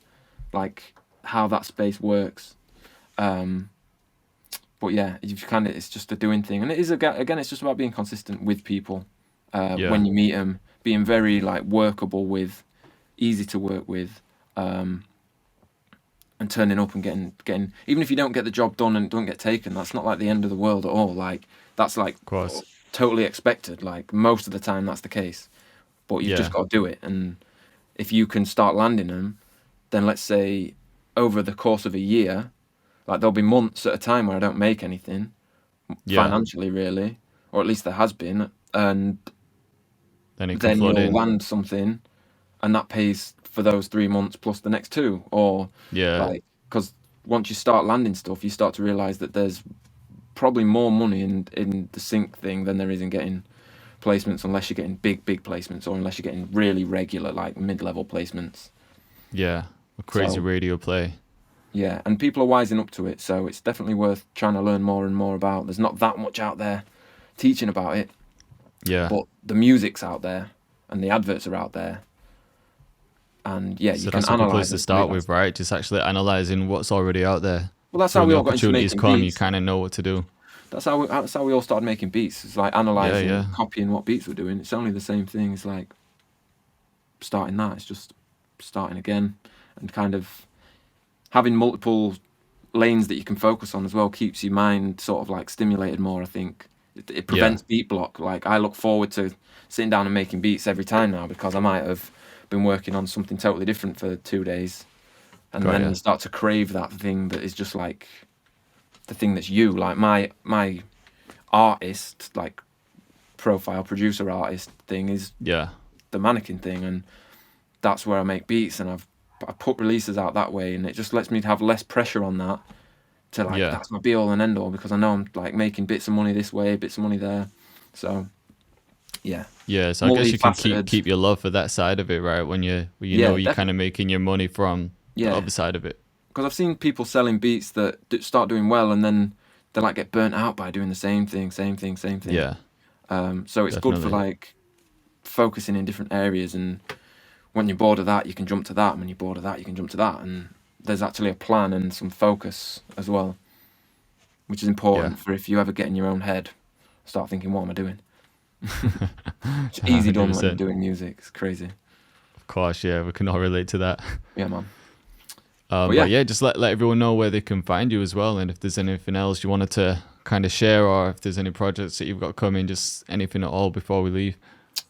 like how that space works. But yeah, it's just a doing thing, and it is again, it's just about being consistent with people when you meet them, being very like workable with, easy to work with, and turning up and getting. Even if you don't get the job done and don't get taken, that's not like the end of the world at all. Like that's like totally expected. Like most of the time, that's the case. But you've just got to do it, and if you can start landing them, then let's say over the course of a year. Like there'll be months at a time where I don't make anything financially, really, or at least there has been, and then you'll land something, and that pays for those 3 months plus the next 2, or like because once you start landing stuff, you start to realize that there's probably more money in the sync thing than there is in getting placements, unless you're getting big placements, or unless you're getting really regular like mid-level placements. Yeah, a crazy radio play. Yeah, and people are wising up to it, so it's definitely worth trying to learn more and more about. There's not that much out there teaching about it. Yeah. But the music's out there, and the adverts are out there. And yeah, so you that's can analyze. That's a good place to start with, right? Just actually analyzing what's already out there. Well, that's how we all got into making beats. You kind of know what to do. That's how we all started making beats. It's like analyzing, copying what beats we're doing. It's only the same thing. It's like starting that. It's just starting again, and kind of having multiple lanes that you can focus on as well keeps your mind sort of like stimulated more, I think. It prevents beat block. Like I look forward to sitting down and making beats every time now, because I might have been working on something totally different for 2 days, and then you start to crave that thing that is just like the thing that's you. Like my artist, like profile producer artist thing is the mannequin thing, and that's where I make beats, and I put releases out that way, and it just lets me have less pressure on that to like that's my be all and end all, because I know I'm like making bits of money this way, bits of money there. So so I guess you can keep your love for that side of it, right, when you know you're kind of making your money from the other side of it. Because I've seen people selling beats that start doing well, and then they like get burnt out by doing the same thing. So it's good for like focusing in different areas, and when you're bored of that, you can jump to that. And when you're bored of that, you can jump to that. And there's actually a plan and some focus as well, which is important for if you ever get in your own head, start thinking, what am I doing? It's easy done when you're doing music. It's crazy. Of course, we can all relate to that. Yeah, man. But just let everyone know where they can find you as well. And if there's anything else you wanted to kind of share, or if there's any projects that you've got coming, just anything at all before we leave.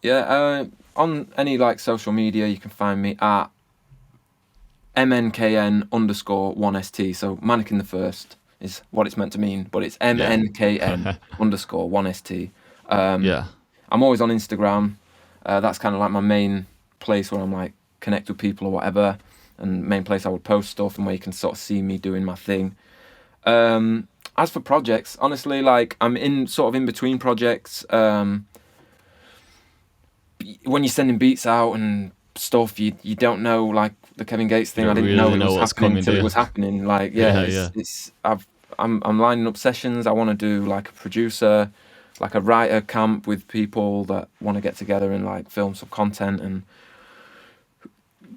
Yeah, on any like social media, you can find me at MNKN_1ST. So Mannequin the First is what it's meant to mean, but it's MNKN_1ST. I'm always on Instagram. That's kind of like my main place where I'm like connect with people or whatever, and main place I would post stuff and where you can sort of see me doing my thing. As for projects, honestly, like I'm in between projects. When you're sending beats out and stuff, you don't know, like the Kevin Gates thing. I didn't know it was happening until it was happening. Like, it's I've I'm lining up sessions. I want to do like a producer, like a writer camp with people that want to get together and like film some content and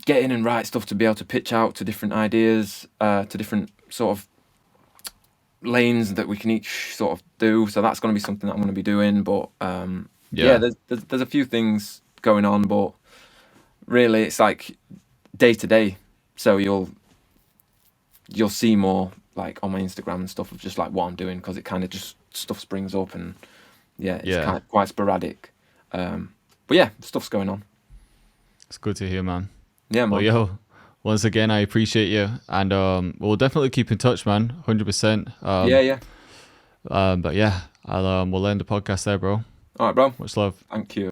get in and write stuff to be able to pitch out to different ideas, to different sort of lanes that we can each sort of do. So that's going to be something that I'm going to be doing. But there's a few things going on, but really it's like day to day. So you'll see more like on my Instagram and stuff of just like what I'm doing, because it kind of just stuff springs up and it's kind of quite sporadic. But yeah, stuff's going on. It's good to hear, man. Yeah, man. Well, yo, once again, I appreciate you, and we'll definitely keep in touch, man. 100%. But yeah, we'll end the podcast there, bro. All right, bro. Much love. Thank you.